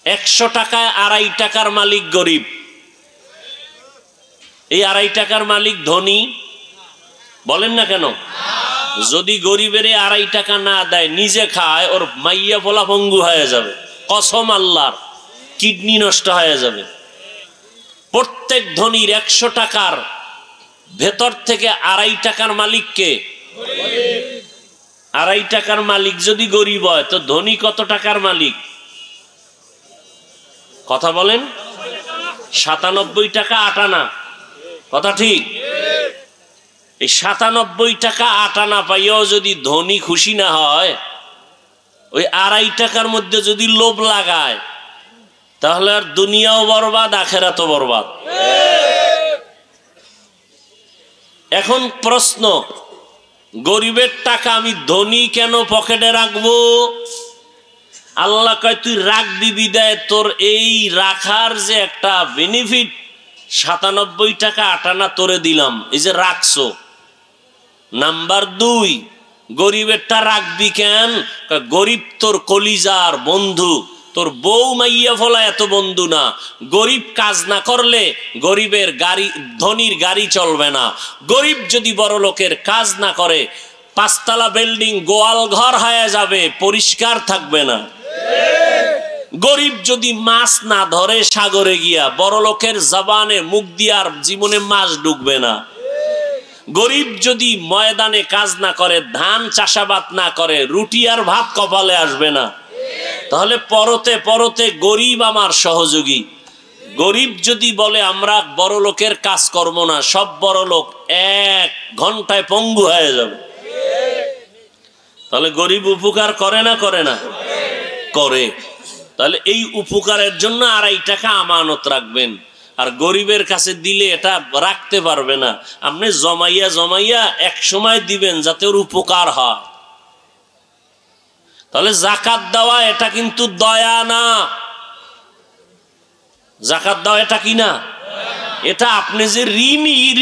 Speaker 1: 100 টাকায় 2.5 টাকার মালিক গরিব, এই 2.5 টাকার মালিক ধনী বলেন না কেন? যদি গরিবের 2.5 টাকা না দেয়, নিজে খায়, ওর মাইয়া পোলা ভঙ্গু হয়ে যাবে, কসম আল্লাহর, কিডনি নষ্ট হয়ে যাবে। প্রত্যেক ধনীর 100 টাকার ভেতর থেকে 2.5 টাকার মালিককে, 2.5 টাকার মালিক যদি গরিব হয়, তো ধনী কত টাকার মালিক? কথা বলেন। 97 টাকা 8 আনা, কথা ঠিক? এই 97 টাকা 8 আনা পাইয়াও যদি ধনী খুশি না হয়, ওই 2.5 টাকার মধ্যে যদি লোভ লাগায়, তাহলে আর দুনিয়াও বরবাদ, আখেরাতও বরবাদ। এখন প্রশ্ন, গরিবের টাকা আমি ধনী কেন পকেটে রাখবো? আল্লাহ কয় তুই রাখবি বিদায় তোর এই রাখার যে একটা বেনিফিট, 97 টাকা 8 আনা তোরে দিলাম, এই যে রাখছো। নাম্বার 2, গরিবেরটা রাখবি কেন? গরিব তোর কলিজার বন্ধু, তোর বউ মাইয়া ফলা এত বন্ধু না। গরিব কাজ না করলে গরিবের গাড়ি, ধনীর গাড়ি চলবে না। গরিব যদি বড় লোকের কাজ না করে, পাঁচতলা বিল্ডিং গোয়াল ঘর হয়ে যাবে, পরিষ্কার থাকবে না। গরিব যদি মাছ না ধরে সাগরে গিয়া, বড় লোকের জবানে মুখ দিয়ে আর জীবনে মাছ ঢুকবে না। গরিব যদি ময়দানে কাজ না করে, ধান চাষাবাদ না করে, রুটি আর ভাত কপালে আসবে না। তাহলে পরতে পরতে গরিব আমার সহযোগী। গরিব যদি বলে আমরা বড় লোকের কাজ করব না, সব বড় লোক 1 ঘন্টায় পঙ্গু হয়ে যাবে। তাহলে গরিব উপকার করে না করে না? করে। তাহলে এই উপকারের জন্য 2.5 টাকা আমানত রাখবেন। আর গরিবের কাছে দিলে এটা রাখতে পারবে না, আপনি জমাইয়া জমাইয়া এক সময় দিবেন যাতে ওর উপকার হয়। তাহলে যাকাত দেওয়া এটা কিন্তু দয়া না। যাকাত দেওয়া এটা কি না? এটা আপনি যে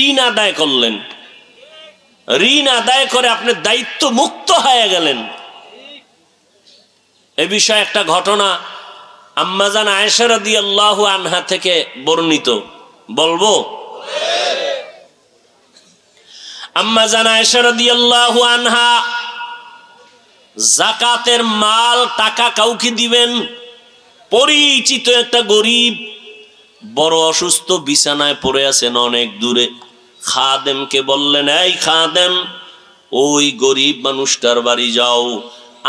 Speaker 1: ঋণ আদায় করলেন, ঋণ আদায় করে আপনি দায়িত্ব মুক্ত হয়ে গেলেন। এ বিষয়ে একটা ঘটনা আম্মাজান আয়েশা রাদিয়াল্লাহু আনহা থেকে বর্ণিত, বলবো? আম্মাজান আয়েশা রাদিয়াল্লাহু আনহা যাকাতের মাল টাকা কাউকে দিবেন, পরিচিত একটা গরিব বড় অসুস্থ, বিছানায় পড়ে আছেন অনেক দূরে। খাদেমকে বললেন, এই খাদেম, ওই গরিব মানুষটার বাড়ি যাও,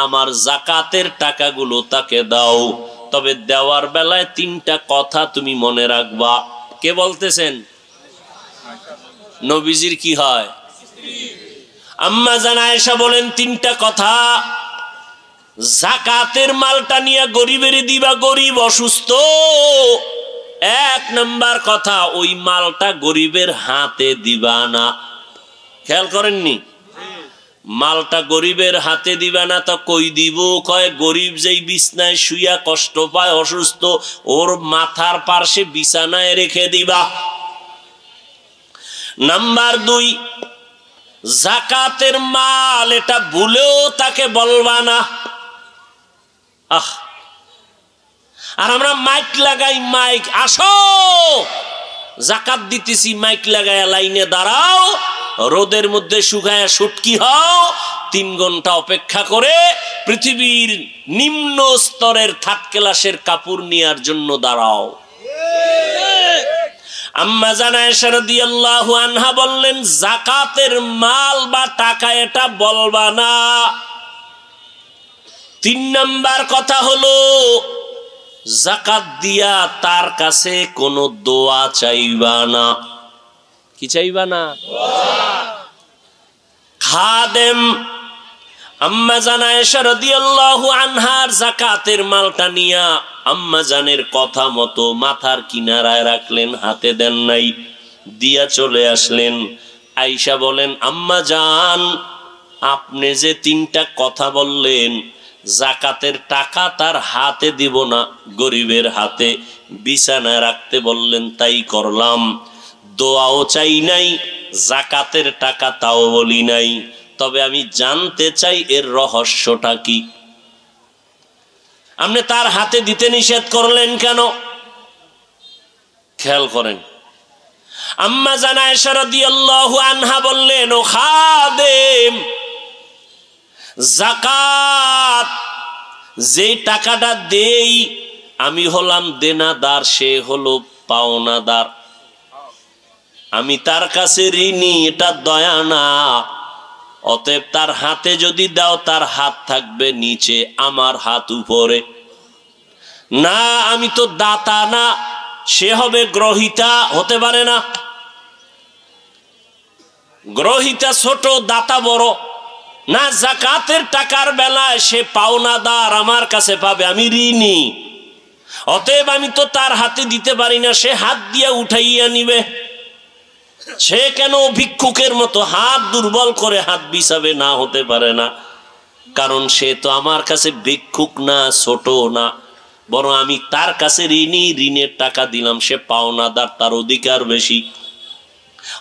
Speaker 1: আমার যাকাতের টাকাগুলো তাকে দাও, তবে দেওয়ার বেলায় 3টা কথা তুমি মনে রাখবা। কে বলতেছেন? নবীজির কি হয়? আম্মা জান আয়েশা বলেন 3টা কথা। যাকাতের মালটা নিয়ে গরিবের দিবা, গরিব অসুস্থ। 1 নাম্বার কথা, ওই মালটা গরিবের হাতে দিবা না। খেয়াল করেননি? মালটা গরিবের হাতে দিবা না তো কই দিব? কয় গরিব যেই বিছানায় শুইয়া কষ্ট পায়, অসুস্থ, ওর মাথার পাশে বিছানায় রেখে দিবা। নাম্বার 2, যাকাতের মাল এটা ভুলেও তাকে বলবা না। আর আমরা মাইক লাগাই, মাইক, আসো যাকাত দিতেছি, মাইক লাগায় লাইনে দাঁড়াও, রোদের মধ্যে শুকায় শুটকি হও, 3 ঘন্টা অপেক্ষা করে পৃথিবীর নিম্ন স্তরের 3rd ক্লাসের কাপড় নেওয়ার জন্য দাঁড়াও। আম্মা জান আয়েশা রাদিয়াল্লাহু আনহা বললেন, যাকাতের মাল বা টাকা এটা বলবা না। 3 নাম্বার কথা হলো, যাকাত দিয়া তার কাছে কোনো দোয়া চাইবা না। কি চাইবা না? খাদেম আম্মা জান আয়েশা রাদিয়াল্লাহু আনহার যাকাতের মালটা নিয়া আম্মা জানের কথা মতো মাথার কিনারায় রাখলেন, হাতে দেন নাই, দিয়া চলে আসলেন। আয়েশা বলেন, আম্মা জান, আপনি যে 3টা কথা বললেন, যাকাতের টাকা তার হাতে দিব না, গরিবের হাতে বিছানায় রাখতে বললেন, তাই করলাম। দোয়াও চাই নাই, যাকাতের টাকা তাও বলি নাই। তবে আমি জানতে চাই এর রহস্যটা কি? আপনি তার হাতে দিতে নিষেধ করলেন কেন? খেয়াল করেন। আম্মা জান আয়েশা রাদিয়াল্লাহু আনহা বললেন, ও খাদেম, যাকাত যে টাকাটা দেই, আমি হলাম দেনাদার, সে হলো পাওনাদার। আমি তার কাছে ঋণী, এটা দয়া না। অতএব তার হাতে যদি দাও, তার হাত থাকবে নিচে, আমার হাত উপরে। না, আমি তো দাতা না, সে হবে গ্রহিতা, হতে পারে না। গ্রহিতা ছোট, দাতা বড় না। যাকাতের টাকার বেলায় সে পাওনাদার, আমার কাছে পাবে, আমি ঋণী। অতএব আমি তো তার হাতে দিতে পারি না, সে হাত দিয়ে উঠাইয়া নিবে। সে কেন ভিক্ষুকের মতো হাত দুর্বল করে হাত বিছাবে? না, হতে পারে না। কারণ সে তো আমার কাছে ভিক্ষুক না, ছোট না, বরং আমি তার কাছে ঋণী, ঋণের টাকা দিলাম, সে পাওনাদার, তার অধিকার বেশি।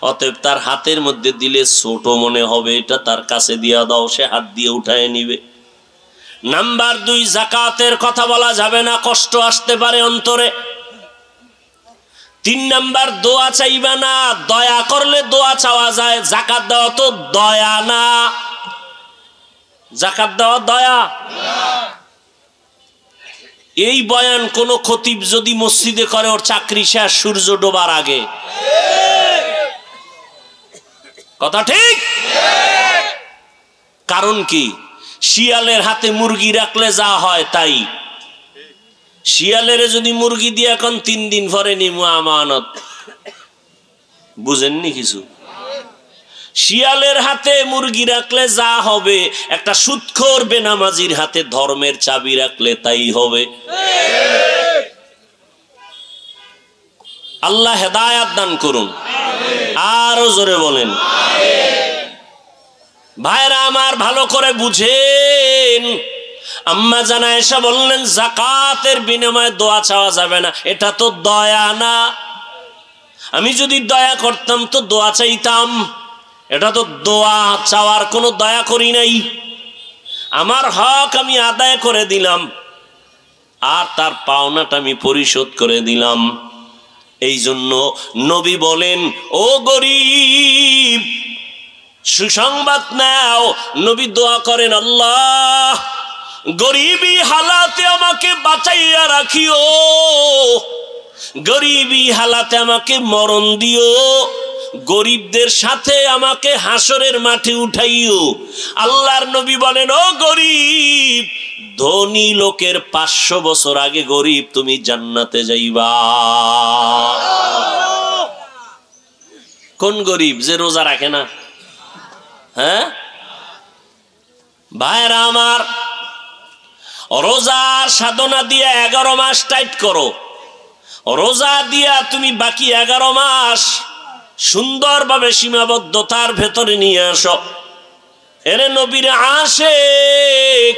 Speaker 1: অতএব তার হাতের মধ্যে দিলে ছোট মনে হবে, এটা তার কাছে দিয়া দাও, সে হাত দিয়ে উঠায় নিবে। নাম্বার 2, যাকাতের কথা বলা যাবে না, কষ্ট আসতে পারে অন্তরে। 3 নাম্বার, দোয়া চাইবা না। দয়া করলে দোয়া চাওয়া যায়, যাকাত দেওয়া তো দয়া না। যাকাত দেওয়া দয়া? এই বয়ান কোন খতিব যদি মসজিদে করে ওর চাকরি শেষ সূর্য ডোবার আগে। কথা ঠিক? কারণ কি? শিয়ালের হাতে মুরগি রাখলে যা হয় তাই। শিয়ালের যদি মুরগি দিয়ে এখন 3 দিন পরে নিমু আমানত, বুঝেননি কিছু? শিয়ালের হাতে মুরগি রাখলে যা হবে, একটা সুদখোর বেনামাজির হাতে ধর্মের চাবি রাখলে তাই হবে। আল্লাহ হেদায়াত দান করুন। আরো জোরে বলেন। ভাইরা আমার, ভালো করে বুঝেন। আম্মা জানা এসে বললেন যাকাতের বিনিময়ে দোয়া চাওয়া যাবে না, এটা তো দয়া না। আমি যদি দয়া করতাম তো দোয়া চাইতাম, এটা তো দোয়া চাওয়ার কোনো দয়া করি নাই। আমার হক আমি আদায় করে দিলাম আর তার পাওনাটা আমি পরিশোধ করে দিলাম। এই জন্য নবী বলেন, ও গরিব সুসংবাদ নাও। নবী দোয়া করেন, আল্লাহ গরিবী হালাতে আমাকে বাঁচাইয়া রাখিও, গরিবী হালাতে আমাকে মরণ দিও, গরিবদের সাথে আমাকে হাসরের মাঠে উঠাইও। আল্লাহর নবী বলেন, ও গরিব, ধনী লোকের 500 বছর আগে গরিব তুমি জান্নাতে যাইবা। কোন গরিব? যে রোজা রাখে না। হ্যাঁ ভাইরা আমার, রোজার সাধনা দিয়ে 11 মাস টাইট করো। রোজা দিয়া তুমি বাকি 11 মাস সুন্দরভাবে সীমাবদ্ধতার ভেতরে নিয়ে আসো। এরে নবীর আশিক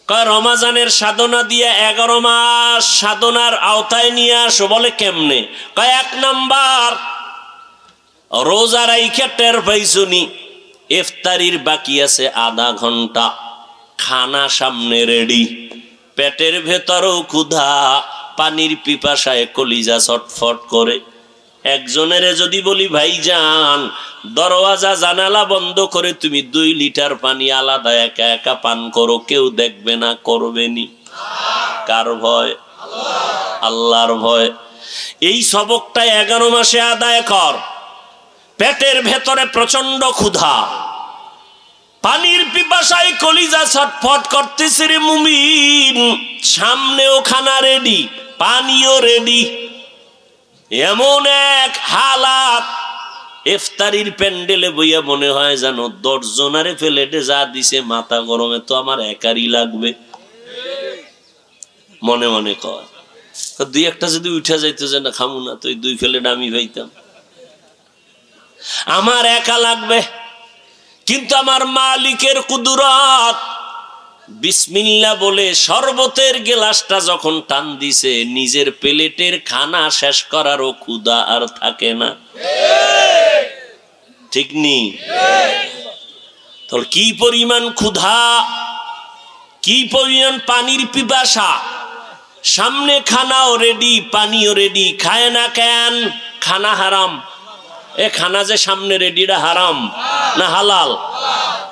Speaker 1: কয় রমজানের সাধনা দিয়ে 11 মাস সাধনার আওতায় নিয়ে আসো। বলে কেমনে? কয় 1 নাম্বার, রোজা রাইখা টের পাইছুনি ইফতারির বাকি আছে আধা ঘন্টা, খানা সামনে রেডি, পেটের ভেতরেও ক্ষুধা, পানির পিপাসায় কলিজা ছটফট করে। একজনের যদি বলি ভাইজান দরওয়াজা জানালা বন্ধ করে তুমি 2 লিটার পানি আলাদা একা একা পান করো, কেউ দেখবে না, করবেনি। কার ভয়? আল্লাহর ভয়। এই সবকটা 11 মাসে আদায় কর। পেটের ভেতরে প্রচন্ড ক্ষুধা, পানির পিপাসায় কলিজা ছটফট করতেছে রে মুমিন, সামনেও খানা রেডি, পানিও রেডি। এমন এক হালাত, ইফতারির প্যান্ডেলে বইয়া মনে হয় যেন 10 জনারে প্লেটে যা দিছে মাথা গরমে তো আমার একারই লাগবে। মনে মনে কয় 2-1টা যদি উঠা যাইতো যে না খামু না, তো 2 প্লেট আমি পাইতাম, আমার একা লাগবে। কিন্তু আমার মালিকের কুদরত, বিসমিল্লাহ বলে শরবতের গ্লাসটা যখন টান দিছে, নিজের প্লেটের খানা শেষ করারও ক্ষুধা আর থাকে না। ঠিক নি? তোর কি পরিমাণ ক্ষুধা, কি পরিমাণ পানির পিপাসা, সামনে খানাও রেডি, পানিও রেডি, খায় না কেন? খানা হারাম। এ খানা যে সামনে রেডিটা হারাম না হালাল?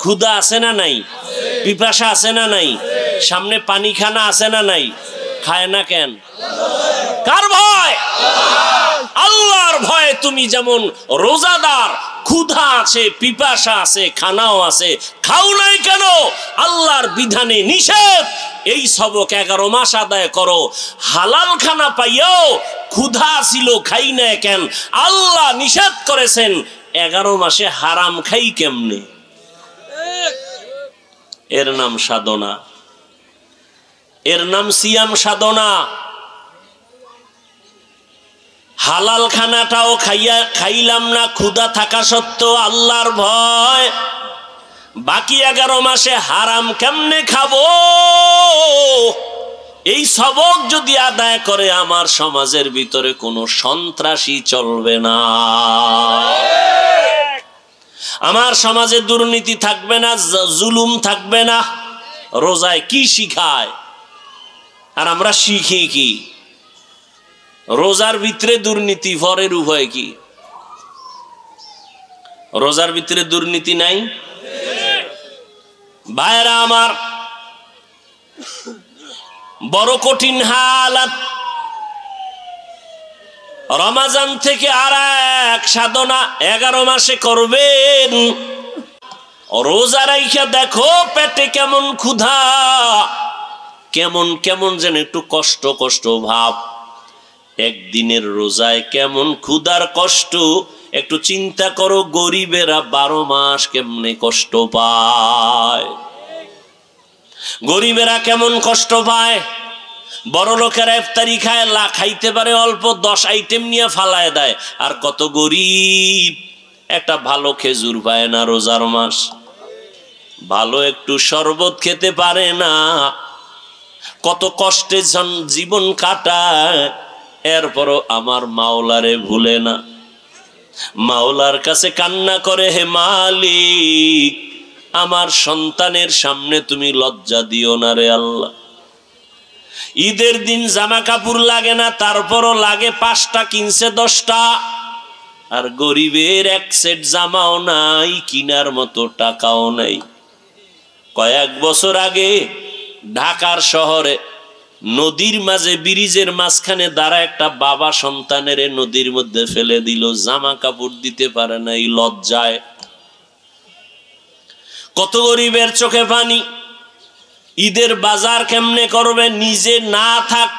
Speaker 1: ক্ষুধা আছে না নাই? পিপাসা আছে না নাই? সামনে পানি খানা আছে না নাই? খায় না কেন? কার ভয়? আল্লাহর ভয়ে। তুমি যেমন রোজাদার, ক্ষুধা আছে, পিপাসা আছে, খানাও আছে, খাও নাই কেন? আল্লাহর বিধানে নিষেধ। এই সবক 11 মাস আদায় করো। হালাল খানা পাইও ক্ষুধা ছিল, খাই না কেন? আল্লাহ নিষেধ করেছেন। 11 মাসে হারাম খাই কেমনে? এর নাম সাধনা, এর নাম সিয়াম সাধনা। হালাল খানাটাও খাইলাম না ক্ষুধা থাকা সত্ত্বেও আল্লাহর ভয়। বাকি 11 মাসে হারাম কেমনে খাবো? এই সবক যদি আদায় করে আমার সমাজের ভিতরে কোনো সন্ত্রাসী চলবে না, আমার সমাজে দুর্নীতি থাকবে না, জুলুম থাকবে না। রোজায় কি শিখায় আর আমরা শিখি কি? রোজার ভিতরে দুর্নীতি, পরের উভয় কি? রোজার ভিতরে দুর্নীতি নাই? ভাইরা আমার, বড় কঠিন হালাত। রমাজান থেকে আর এক সাধনা 11 মাসে করবেন। রোজা রাইখা দেখো পেটে কেমন ক্ষুধা, কেমন কেমন যেন একটু কষ্ট কষ্ট ভাব। একদিনের রোজায় কেমন ক্ষুধার কষ্ট একটু চিন্তা করো। গরিবেরা 12 মাস কেমনে কষ্ট পায়, গরিবেরা কেমন কষ্ট পায়। বড় লোকেরা ইফতারি খায়, খাইতে পারে অল্প, 10 আইটেম নিয়ে ফালায় দেয়। আর কত গরিব একটা ভালো খেজুর পায় না রোজার মাস, ভালো একটু শরবত খেতে পারে না। কত কষ্টে জীবন কাটায়, এরপরও আমার মাওলারে ভুলে না। মাওলার কাছে কান্না করে, হে মালিক, আমার সন্তানের সামনে তুমি লজ্জা দিও না রে আল্লাহ। ঈদের দিন জামা কাপড় লাগে না, তারপরও লাগে 5টা কিনছে 10টা। আর গরিবের এক সেট জামাও নাই, কিনার মতো টাকাও নাই। কয়েক বছর আগে ঢাকার শহরে নদীর মাঝে ব্রিজের মাঝখানে দাঁড়া একটা বাবা সন্তানের নদীর মধ্যে ফেলে দিল, জামা কাপড় দিতে পারে না এই লজ্জায়। কত গরিবের চোখে পানি। ঈদের বাজার কেমনে করবে, নিজে না থাক,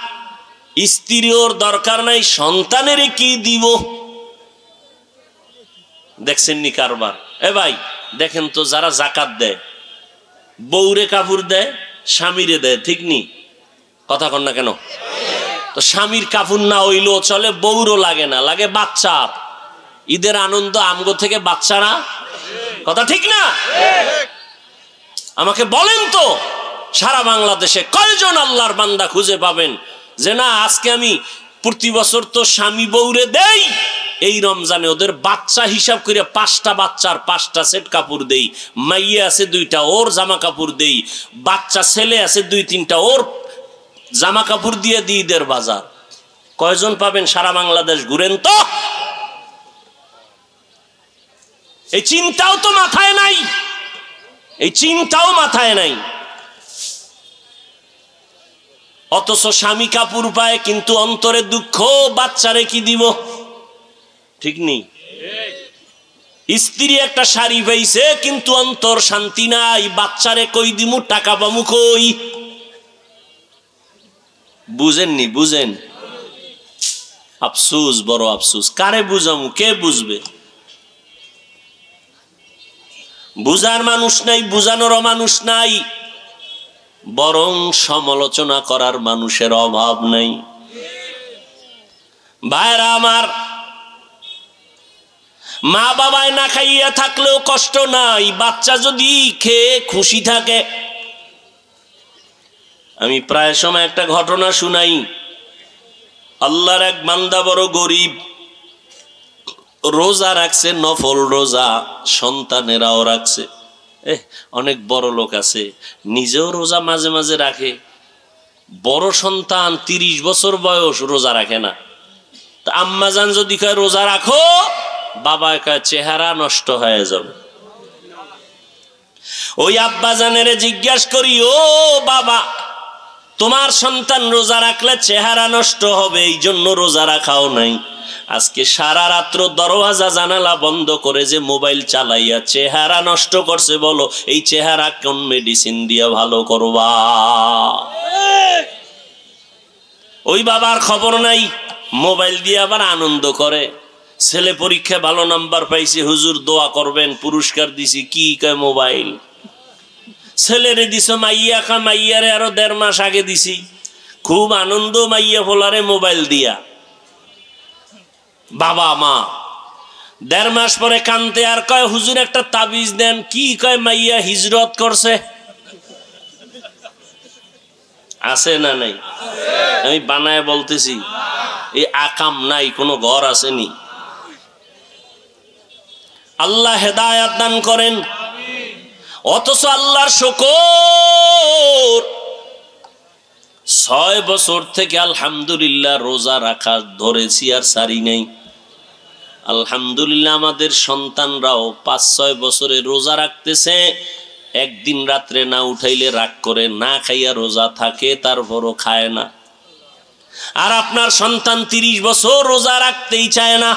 Speaker 1: স্ত্রী ওর দরকার নাই, সন্তানের কি দিব। দেখছেন নি কারবার? এ ভাই দেখেন তো, যারা জাকাত দেয় বউরে কাপড় দেয়, স্বামীরে দেয়, ঠিক নি? কথা কন না কেন? তো স্বামীর কাপড় না হইলেও চলে, বউরও লাগে না, লাগে বাচ্চার। ঈদের আনন্দ আমগো থেকে বাচ্চারা, কথা ঠিক না? আমাকে বলেন তো, সারা বাংলাদেশে কয়জন আল্লাহর বান্দা খুঁজে পাবেন যে না আজকে আমি প্রতি বছর তো স্বামী বউরে দেই, এই রমজানে ওদের বাচ্চা হিসাব করে 5টা বাচ্চার 5টা সেট কাপড় দেই, মাইয়া আছে 2টা ওর জামা কাপড় দেই, বাচ্চা ছেলে আছে 2-3টা ওর জামা কাপড় দিয়ে দিই ঈদের বাজার। কয়জন পাবেন? সারা বাংলাদেশ ঘুরেন তো। এই চিন্তাও তো মাথায় নাই, এই চিন্তাও মাথায় নাই। অথচ স্বামী কাপড় পায় কিন্তু অন্তরে দুঃখ, বাচ্চারে কি দিব, ঠিক নেই? স্ত্রী একটা শাড়ি পাইছে কিন্তু অন্তর শান্তি নাই, বাচ্চারে কই দিমু, টাকা পামু কই। বুঝেননি? বুঝেন? আফসুস, বড় আফসুস। কারে বুঝামু, কে বুঝবে? বুঝার মানুষ নাই, বুঝানোরও মানুষ নাই, বরং সমালোচনা করার মানুষের অভাব নাই। ভাইরা আমার, মা বাবায় না খাইয়া থাকলেও কষ্ট নাই, বাচ্চা যদি খেয়ে খুশি থাকে। আমি প্রায় সময় একটা ঘটনা শুনাই। আল্লাহর এক বান্দা বড় গরিব, রোজা রাখছে, নফল রোজা, সন্তানেরাও রাখছে। অনেক বড় লোক আছে নিজেও রোজা মাঝে মাঝে রাখে, বড় সন্তান 30 বছর বয়স রোজা রাখে না। তা আম্মাজান যদি কয় রোজা রাখো, বাবা কয় চেহারা নষ্ট হয়ে যাবে। ওই আব্বাজানের জিজ্ঞাসা করি, ও বাবা, তোমার সন্তান রোজা রাখলে চেহারা নষ্ট হবে, এই জন্য রোজা রাখাও নাই। আজকে সারা রাত্র দরওয়াজা জানালা বন্ধ করে যে মোবাইল চালাইয়া চেহারা নষ্ট করছে, বলো এই চেহারা কোন মেডিসিন দিয়ে ভালো করবা? ওই বাবার খবর নাই, মোবাইল দিয়ে আবার আনন্দ করে। ছেলে পরীক্ষা ভালো নাম্বার পাইছে, হুজুর দোয়া করবেন, পুরস্কার দিছি। কি কয় মোবাইল? ছেলেরে দিছ মাইয়া, মাইয়ারে আরো 1.5 মাস আগে দিছি, খুব আনন্দ মাইয়া ফোলারে মোবাইল দিয়া। বাবা মা 1.5 মাস পরে কানতে আর কয় হুজুর একটা তাবিজ দেন। কি কয়? মাইয়া হিজরত করছে। আছে না নাই? আমি বানায় বলতেছি, এই আকাম নাই, কোনো ঘর আসেনি। আল্লাহ হেদায়াত দান করেন। অথচ আল্লাহর শুকর, 6 বছর থেকে আলহামদুলিল্লাহ রোজা রাখা ধরেছি আর সারি নাই। আলহামদুলিল্লাহ আমাদের সন্তানরাও 5-6 বছরে রোজা রাখতেছে। একদিন রাত্রে না উঠাইলে রাগ করে, না খাইয়া রোজা থাকে, তারপরও খায় না। আর আপনার সন্তান 30 বছর রোজা রাখতেই চায় না।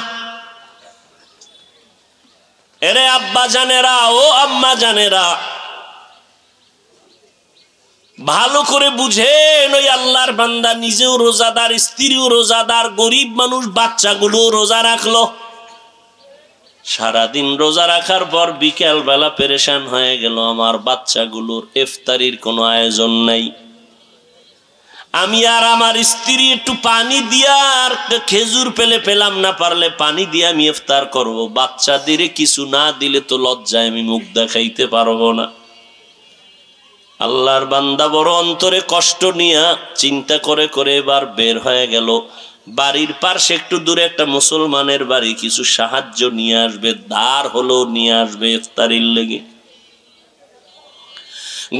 Speaker 1: এরে আব্বা জানেরা, ও আম্মা জানেরা, ভালো করে বুঝেন, ওই আল্লাহর বান্দা নিজেও রোজাদার, স্ত্রীও রোজাদার, গরিব মানুষ বাচ্চাগুলো রোজা রাখলো। সারাদিন রোজা রাখার পর বিকেল বেলা পেরেশান হয়ে গেল, আমার বাচ্চাগুলোর ইফতারির কোনো আয়োজন নাই। আমি আর আমার স্ত্রী একটু পানি দিয়া আর খেজুর পেলাম না, পারলে পানি দিয়ে আমি ইফতার করব। বাচ্চাদের কিছু না দিলে তো লজ্জায় আমি মুখ দেখাইতে পারবো না। আল্লাহর বান্দা বড় অন্তরে কষ্ট নিয়া চিন্তা করে করে এবার বের হয়ে গেল। বাড়ির পাশে একটু দূরে একটা মুসলমানের বাড়ি, কিছু সাহায্য নিয়ে আসবে, ধার হলো নিয়ে আসবে ইফতারির লেগে।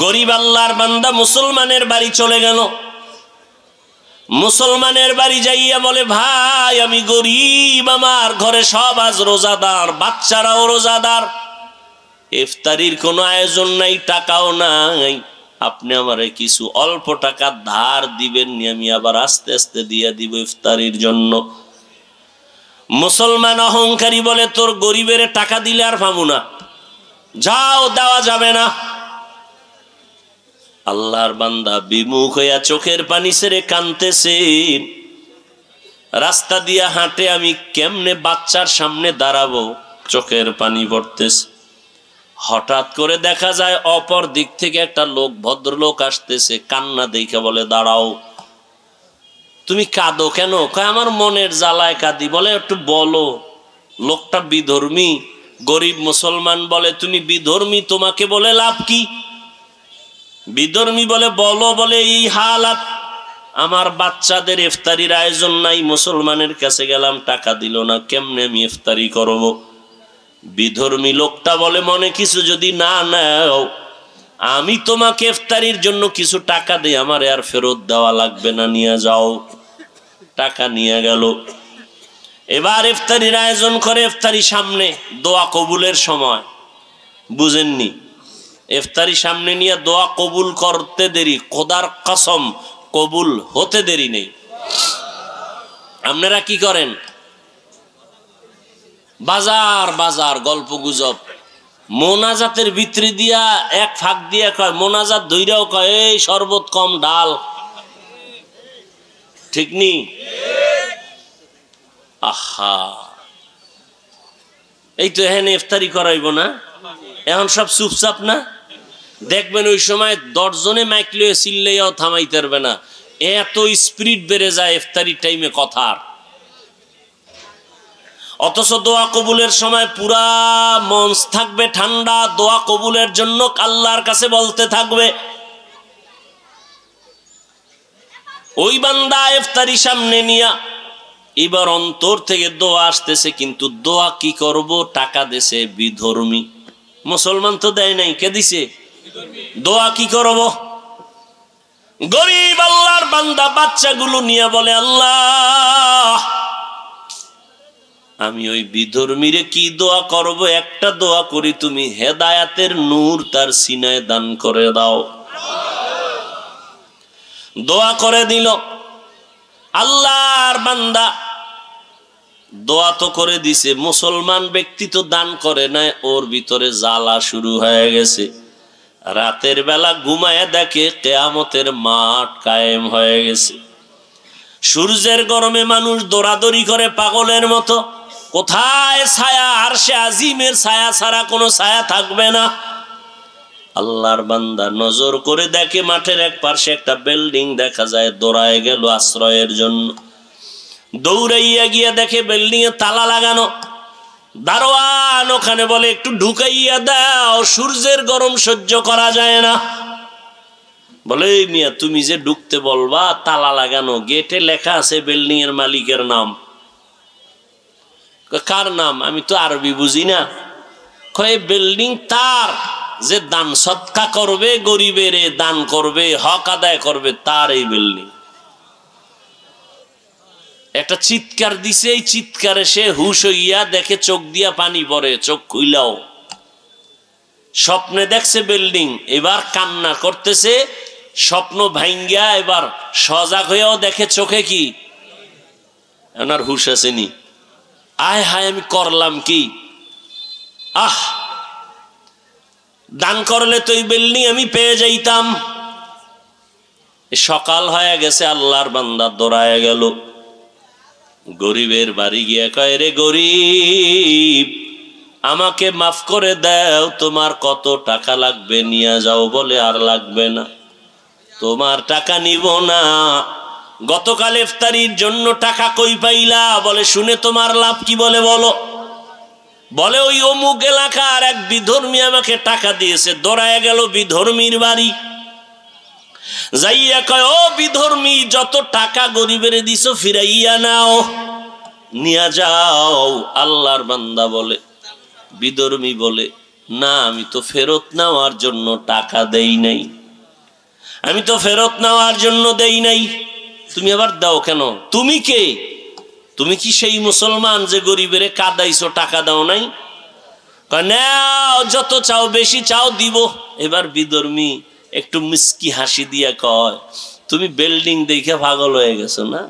Speaker 1: গরিব আল্লাহর বান্দা মুসলমানের বাড়ি চলে গেল। মুসলমানের বাড়ি যাইয়া বলে, ভাই আমি গরিব, আমার ঘরে সব আজ রোজাদার, বাচ্চারাও রোজাদার, ইফতারির কোনো আয়োজন নাই, টাকাও নাই, আপনি আমারে কিছু অল্প টাকা ধার দিবেন নি, আমি আবার আস্তে আস্তে দিয়ে দিব ইফতারির জন্য। মুসলমান অহংকারী বলে, তোর গরিবের টাকা দিলে আর পাবো না, যাও, দেওয়া যাবে না। আল্লাহর বান্দা বিমুখ হইয়া চোখের পানি ছেড়ে কাঁদতেছে। রাস্তা দিয়া হাঁটে, আমি কেমনে বাচ্চার সামনে দাঁড়াবো, চোখের পানি পড়তেছে। হঠাৎ করে দেখা যায় অপর দিক থেকে একটা লোক, ভদ্রলোক আসতেছে, কান্না দেখে বলে, দাঁড়াও, তুমি কাঁদো কেন? কয়, আমার মনের জ্বালায় কাঁদি। বলে, একটু বলো। লোকটা বিধর্মী, গরিব মুসলমান। বলে, তুমি বিধর্মী, তোমাকে বলে লাভ কি? বিধর্মী বলে, বলো। বলে, এই হালাত, আমার বাচ্চাদের ইফতারির আয়োজন নাই, মুসলমানের কাছে গেলাম, টাকা দিল না, কেমনে আমি ইফতারি করব? বিধর্মী লোকটা বলে, মনে কিছু যদি না নাও, আমি তোমাকে ইফতারির জন্য কিছু টাকা দিই, আমার আর ফেরত দেওয়া লাগবে না, নিয়ে যাও। টাকা নিয়ে গেল। এবার ইফতারির আয়োজন করে। ইফতারি সামনে, দোয়া কবুলের সময়, বুঝেননি? ইফতারি সামনে নিয়ে দোয়া কবুল করতে দেরি, খোদার কসম কবুল হতে দেরি নেই। আপনারা কি করেন? বাজার বাজার গল্প গুজব, মোনাজাতের ভিতরে দিয়া এক ফাঁক দিয়া কয়, মোনাজাত ধইরাও কয়, এই শরবত কম ডাল, ঠিক নি? আহা, এই তো এখানে ইফতারি করাইব না, এখন সব চুপচাপ না। দেখবেন ওই সময় 10 জনে মাইক লয়ে চিল্লাইয়াও থামাইতে পারবে না, এত স্পিরিট বেড়ে যায় ইফতারি টাইমে কথার। অথচ দোয়া কবুলের সময় পুরা মঞ্চ থাকবে ঠান্ডা, দোয়া কবুলের জন্য আল্লাহর কাছে বলতে থাকবে। ওই বান্দা ইফতারি সামনে নিয়া এবার অন্তর থেকে দোয়া আসতেছে, কিন্তু দোয়া কি করব? টাকা দেশে বিধর্মী, মুসলমান তো দেয় নাই, কে দিছে? দোয়া কি করব? গরিব আল্লাহর বান্দা বাচ্চাগুলো নিয়ে বলে, আল্লাহ, আমি ওই বিধর্মীরে কি দোয়া করব? একটা দোয়া করি, তুমি হেদায়াতের নূর তার সিনায় দান করে দাও। দোয়া করে দিল। আল্লাহর বান্দা দোয়া তো করে দিছে, মুসলমান ব্যক্তি তো দান করে নাই, ওর ভিতরে জ্বালা শুরু হয়ে গেছে। রাতের বেলা ঘুমায় দেখে কিয়ামতের মাঠ কায়েম হয়ে গেছে। সূর্যের গরমে মানুষ দৌড়াদৌড়ি করে পাগলের মতো, কোথায় ছায়া? আরশে আজিমের ছায়া ছাড়া কোনো ছায়া থাকবে না। আল্লাহর বান্দা নজর করে দেখে মাঠের এক পাশে একটা বিল্ডিং দেখা যায়, দৌড়ায় গেল আশ্রয়ের জন্য। দৌড়াইয়া গিয়ে দেখে বিল্ডিং এ তালা লাগানো। দারোয়ান ওখানে বলে, একটু ঢুকাইয়া দাও, সূর্যের গরম সহ্য করা যায় না। বলে, এই মিয়া, তুমি যে ঢুকতে বলবা, তালা লাগানো, গেটে লেখা আছে বিল্ডিং এর মালিকের নাম। কার নাম? আমি তো আরবি বুঝি না। কয়, বিল্ডিং তার, যে দান সৎকা করবে, গরিবের দান করবে, হক আদায় করবে, তার এই বিল্ডিং। একটা চিৎকার দিছে, এই চিৎকারে সে হুশ হইয়া দেখে চোখ দিয়া পানি পড়ে, চোখ খুইলাও স্বপ্নে দেখছে বিল্ডিং, এবার কান্না করতেছে, স্বপ্ন ভাঙ্গিয়া এবার সজাগ হয়েও দেখে চোখে কি, ওনার হুশ আসেনি। আয় হায় আমি করলাম কি, দান করলে তো এই বিল্ডিং আমি পেয়ে যাইতাম। সকাল হয়ে গেছে, আল্লাহর বান্দা দৌড়ায় গেল গরিবের বাড়ি গিয়ে কয়, রে গরিব আমাকে মাফ করে দাও, তোমার কত টাকা লাগবে নিয়ে যাও। বলে আর লাগবে না, তোমার টাকা নিব না। গতকাল ইফতারির জন্য টাকা কই পাইলা? বলে শুনে তোমার লাভ কি? বলে বলো। বলে ওই অমুক এলাকার এক বিধর্মী আমাকে টাকা দিয়েছে। দৌড়ায় গেল বিধর্মীর বাড়ি, যাইয়া কয়, ও বিধর্মী যত টাকা গরিবের দিছো ফিরাইয়া নাও, নিয়া যাও। আল্লাহর বান্দা বলে, বিধর্মী বলে, না আমি তো ফেরত নেওয়ার জন্য টাকা দেই নাই, আমি তো ফেরত নেওয়ার জন্য দেই নাই। তুমি আবার দাও কেন? তুমি কে? তুমি কি সেই মুসলমান যে গরিবের কাদাইছো, টাকা দাও নাই? নাও যত চাও, বেশি চাও দিব। এবার বিধর্মী একটু মিষ্টি হাসি দিয়া কয়, তুমি বিল্ডিং দেখে পাগল হয়ে গেছো না?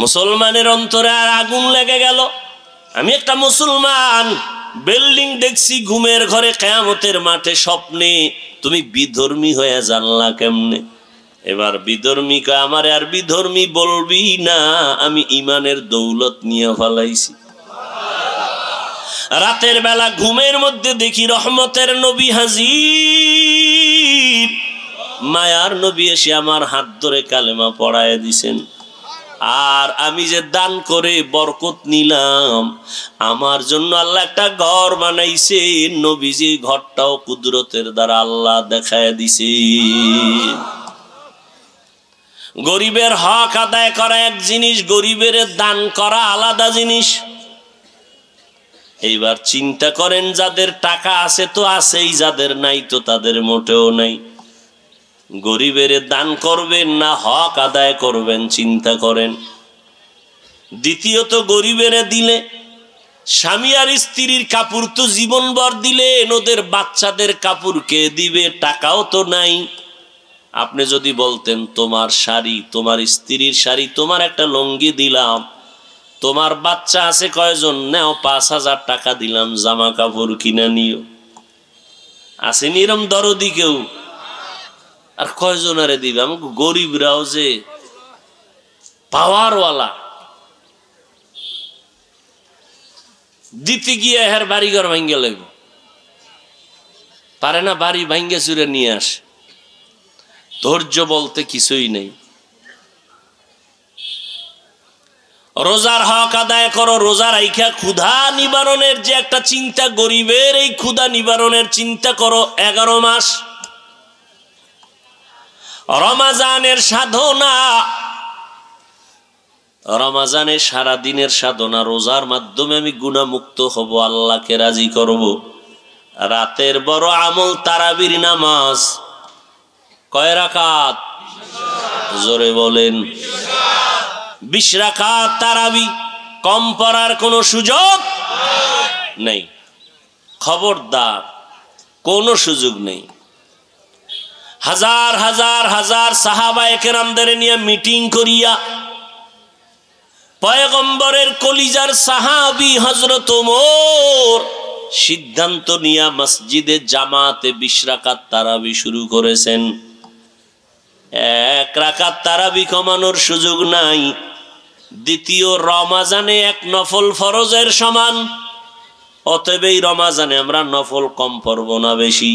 Speaker 1: মুসলমানের অন্তরে আর আগুন লেগে গেল। আমি একটা মুসলমান, বিল্ডিং দেখছি ঘুমের ঘরে, কিয়ামতের মাঠে স্বপ্নে, তুমি বিধর্মী হয়ে জানলা কেমনে? এবার বিধর্মী কয়, আমারে আর বিধর্মী বলবি না, আমি ইমানের দৌলত নিয়ে ফেলাইছি। রাতের বেলা ঘুমের মধ্যে দেখি রহমতের নবী হাজির, মায়ার নবী এসে আমার হাত ধরে কালেমা পড়ায় দিছেন। আর আমি যে দান করে বরকত নিলাম, আমার জন্য আল্লাহ একটা ঘর বানাইছে। নবীজি ঘরটাও কুদরতের দ্বারা আল্লাহ দেখায় দিছে। গরিবের হক আদায় করা এক জিনিস, গরিবের দান করা আলাদা জিনিস। এইবার চিন্তা করেন, যাদের টাকা আছে তো আছেই, যাদের নাই তো তাদের মোটেও নাই। গরিবের দান করবেন না হক আদায় করবেন, চিন্তা করেন। দ্বিতীয়ত, গরিবের দিলে স্বামী আর স্ত্রীর কাপড় তো জীবনভর দিলেন, ওদের বাচ্চাদের কাপড় কে দিবে? টাকাও তো নাই। আপনি যদি বলতেন তোমার শাড়ি, তোমার স্ত্রীর শাড়ি, তোমার একটা লুঙ্গি দিলাম, তোমার বাচ্চা আছে কয়জন, নেও ৫,০০০ টাকা দিলাম, জামা কাপড় কিনে নিও। আসেনি এরম দরদি কেউ? আর কয়জন আরে দিবে? আমাকে গরিবরাও যে পাওয়ারওয়ালা, দিতে গিয়ে হের বাড়িঘর ভাঙ্গে লাগবে, পারে না, বাড়ি ভাঙ্গে চুরে নিয়ে আসে। ধৈর্য বলতে কিছুই নেই। রোজার হক আদায় করো, রোজা রাইখা ক্ষুধা নিবারণের যে একটা চিন্তা, গরিবের এই ক্ষুধা নিবারণের চিন্তা করো। 11 মাস রমাজানের সাধনা, রমাজানের সারাদিনের সাধনা, রোজার মাধ্যমে আমি গুনাহমুক্ত হব, আল্লাহকে রাজি করব। রাতের বড় আমল তারাবির নামাজ। কয় রাকাত? জোরে বলেন। 20 রাকাত তারাবি। কম পড়ার কোনো সুযোগ নেই, খবরদার, কোনো সুযোগ নেই। হাজার হাজার হাজার সাহাবায়ে কেরামদের নিয়ে মিটিং করিয়া পয়গম্বরের কলিজার সাহাবী হযরত ওমর সিদ্ধান্ত নিয়ে মসজিদে জামাতে 20 রাকাত তারাবি শুরু করেছেন। 1 রাকাত তারাবি কমানোর সুযোগ নাই। দ্বিতীয়, রমাজানে 1 নফল ফরজের সমান। অতএব এই রমাজানে আমরা নফল কম পড়ব না বেশি।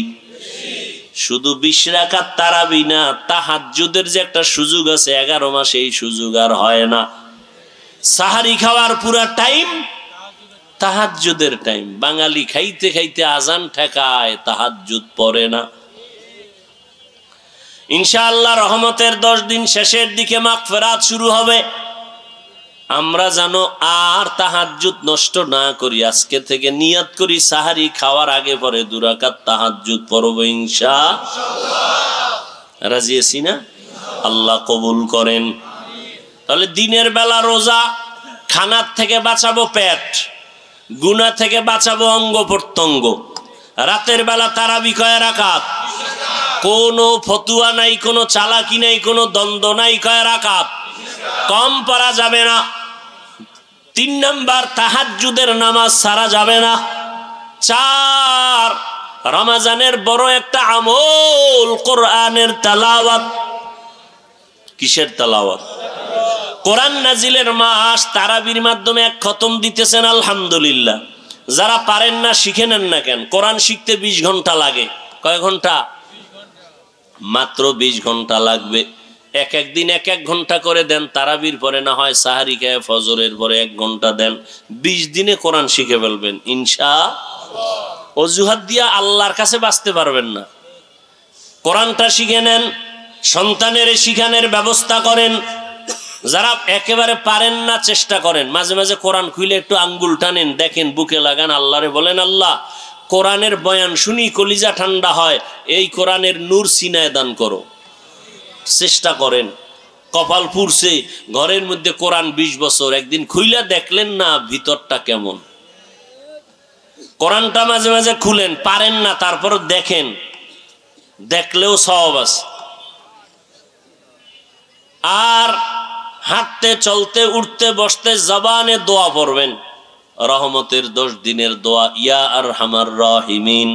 Speaker 1: শুধু 20 রাকাত তারাবি না, তাহাজ্জুদের যে একটা সুযোগ আছে 11 মাসে, এই সুযোগ আর হয় না। সাহারি খাওয়ার পুরা টাইম তাহাজ্জুদের টাইম। বাঙালি খাইতে খাইতে আজান ঠেকায়, তাহাজ্জুদ পড়ে না। ইনশাআল্লাহ রহমতের 10 দিন শেষের দিকে মাগফিরাত শুরু হবে। আমরা জানো আর তাহাজ্জুদ নষ্ট না করি, আজকে থেকে নিয়ত করি সাহারি খাওয়ার আগে পরে 2 রাকাত তাহাজ্জুদ পড়ব ইনশাআল্লাহ। রাজি আছি না? আল্লাহ কবুল করেন। তাহলে দিনের বেলা রোজা, খানার থেকে বাঁচাবো পেট, গুনাহ থেকে বাঁচাবো অঙ্গ প্রত্যঙ্গ, রাতের বেলা তারাবি কয় রাকাত? কোনো ফতুয়া নাই, কোনো চালাকি নাই, কোনো দ্বন্দ্ব নাই, কয় রাকাত? কম পড়া যাবে না। 3 নাম্বার, তাহাজ্জুদের নামাজ ছাড়া যাবে না। 4, রমজানের বড় একটা আমল কোরআনের তেলাওয়াত। কিসের তেলাওয়াত? কোরআন নাজিলের মাস, তারাবির মাধ্যমে 1 খতম দিতেছেন, আলহামদুলিল্লাহ। যারা পারেন না শিখে নেন না কেন? কোরআন শিখতে 20 ঘন্টা লাগে। কয় ঘন্টা? মাত্র 20 ঘন্টা লাগবে। এক দিন 1 ঘন্টা করে দেন, তারাবির পরে না হয় সাহারি খেয়ে ফজরের পরে 1 ঘন্টা দেন, 20 দিনে কোরআন শিখে ফেলবেন ইনশাআল্লাহ। অজুহাত দিয়া আল্লাহর কাছে বাঁচতে পারবেন না। কোরআনটা শিখে নেন, সন্তানের শিখানোর ব্যবস্থা করেন। যারা একেবারে পারেন না চেষ্টা করেন, মাঝে মাঝে কোরআন খুলে একটু আঙ্গুল টানেন, দেখেন, বুকে লাগান, আল্লাহরে বলেন, আল্লাহ কোরআনের বয়ান শুনি কলিজা ঠান্ডা হয়, এই কোরআনের নূর সিনায় দান করো। চেষ্টা করেন। কপাল পুড়ছে, ঘরের মধ্যে কোরআন 20 বছর, একদিন খুইলা দেখলেন না ভিতরটা কেমন। কোরআনটা মাঝে মাঝে খুলেন, পারেন না তারপর দেখেন, দেখলেও সওয়াব আছে। আর হাঁটতে চলতে উঠতে বসতে জবানে দোয়া পড়বেন, রহমতের 10 দিনের দোয়া, ইয়া আরহামার রাহিমিন।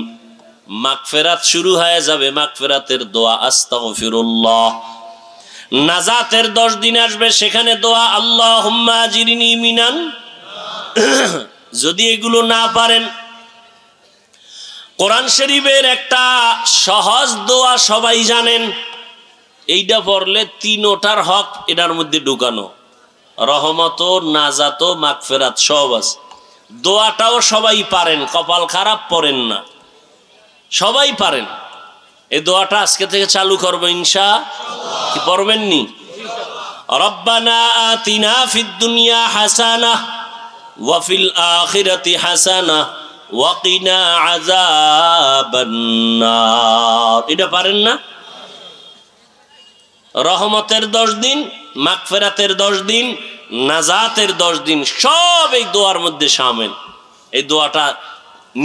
Speaker 1: মাগফিরাত শুরু হয়ে যাবে, মাগফিরাতের দোয়া, আস্তাগফিরুল্লাহ। নাজাতের 10 দিন আসবে, সেখানে দোয়া, আল্লাহুম্মা আজিরনি মিনান। যদি এগুলো না পারেন, কোরআন শরীফের একটা সহজ দোয়া সবাই জানেন, এইটা পড়লে 3টার হক এটার মধ্যে ঢুকানো, রহমত, নাজাত, মাগফিরাত সব আছে। দোয়াটাও সবাই পারেন, কপাল খারাপ পড়েন না, সবাই পারেন। এই দোয়াটা আজকে থেকে চালু করবো ইনশাআল্লাহ। কি পড়বেননি? রব্বানা আতিনা ফিদ দুনিয়া হাসানাহ ওয়া ফিল আখিরাতি হাসানাহ ওয়া কিনা আযাবান নার। এটা পারেন না? রহমতের 10 দিন, মাগফিরাতের 10 দিন, নাজাতের 10 দিন, সব এই দোয়ার মধ্যে শামিল। এই দোয়াটা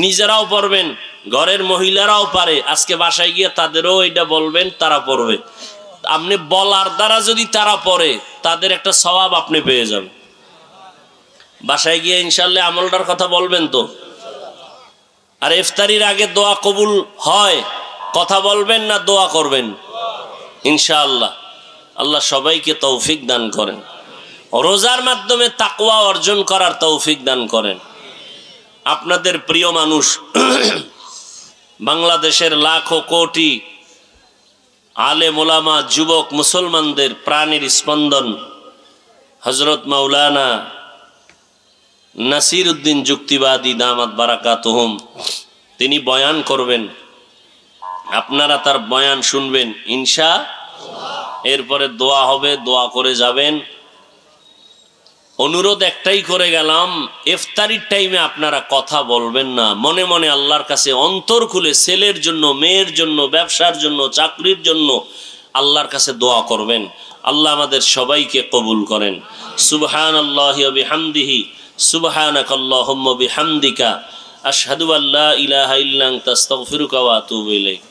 Speaker 1: নিজেরাও পড়বেন, ঘরের মহিলারাও পারে। আজকে বাসায় গিয়ে তাদেরও এটা বলবেন, তারা পড়বে। আপনি বলার দ্বারা যদি তারা পড়ে, তাদের একটা সওয়াব আপনি পেয়ে যাবেন। বাসায় গিয়ে ইনশাআল্লাহ আমলটার কথা বলবেন তো। আর ইফতারির আগে দোয়া কবুল হয়, কথা বলবেন না দোয়া করবেন ইনশাআল্লাহ। আল্লাহ সবাইকে তৌফিক দান করেন, রোজার মাধ্যমে তাকওয়া অর্জন করার তৌফিক দান করেন। আপনাদের প্রিয় মানুষ, বাংলাদেশের লাখো কোটি আলেম ওলামা, যুবক মুসলমানদের প্রাণের স্পন্দন হযরত মাওলানা নাসির উদ্দিন যুক্তিবাদী দামাত বারাকাতুহুম, তিনি বয়ান করবেন। আপনারা তার বয়ান শুনবেন ইনশাআল্লাহ। এরপরে দোয়া হবে, দোয়া করে যাবেন। অনুরোধ একটাই করে গেলাম, ইফতারির টাইমে আপনারা কথা বলবেন না, মনে মনে আল্লাহর কাছে অন্তর খুলে ছেলের জন্য, মেয়ের জন্য, ব্যবসার জন্য, চাকরির জন্য আল্লাহর কাছে দোয়া করবেন। আল্লাহ আমাদের সবাইকে কবুল করেন। সুবহানাল্লাহি ওয়া বিহামদিহি, সুবহানাকাল্লাহুম্মা বিহামদিকা, আশহাদু আল্লা ইলাহা ইল্লা আনতা আস্তাগফিরুকা ওয়া আতুবু ইলাইক।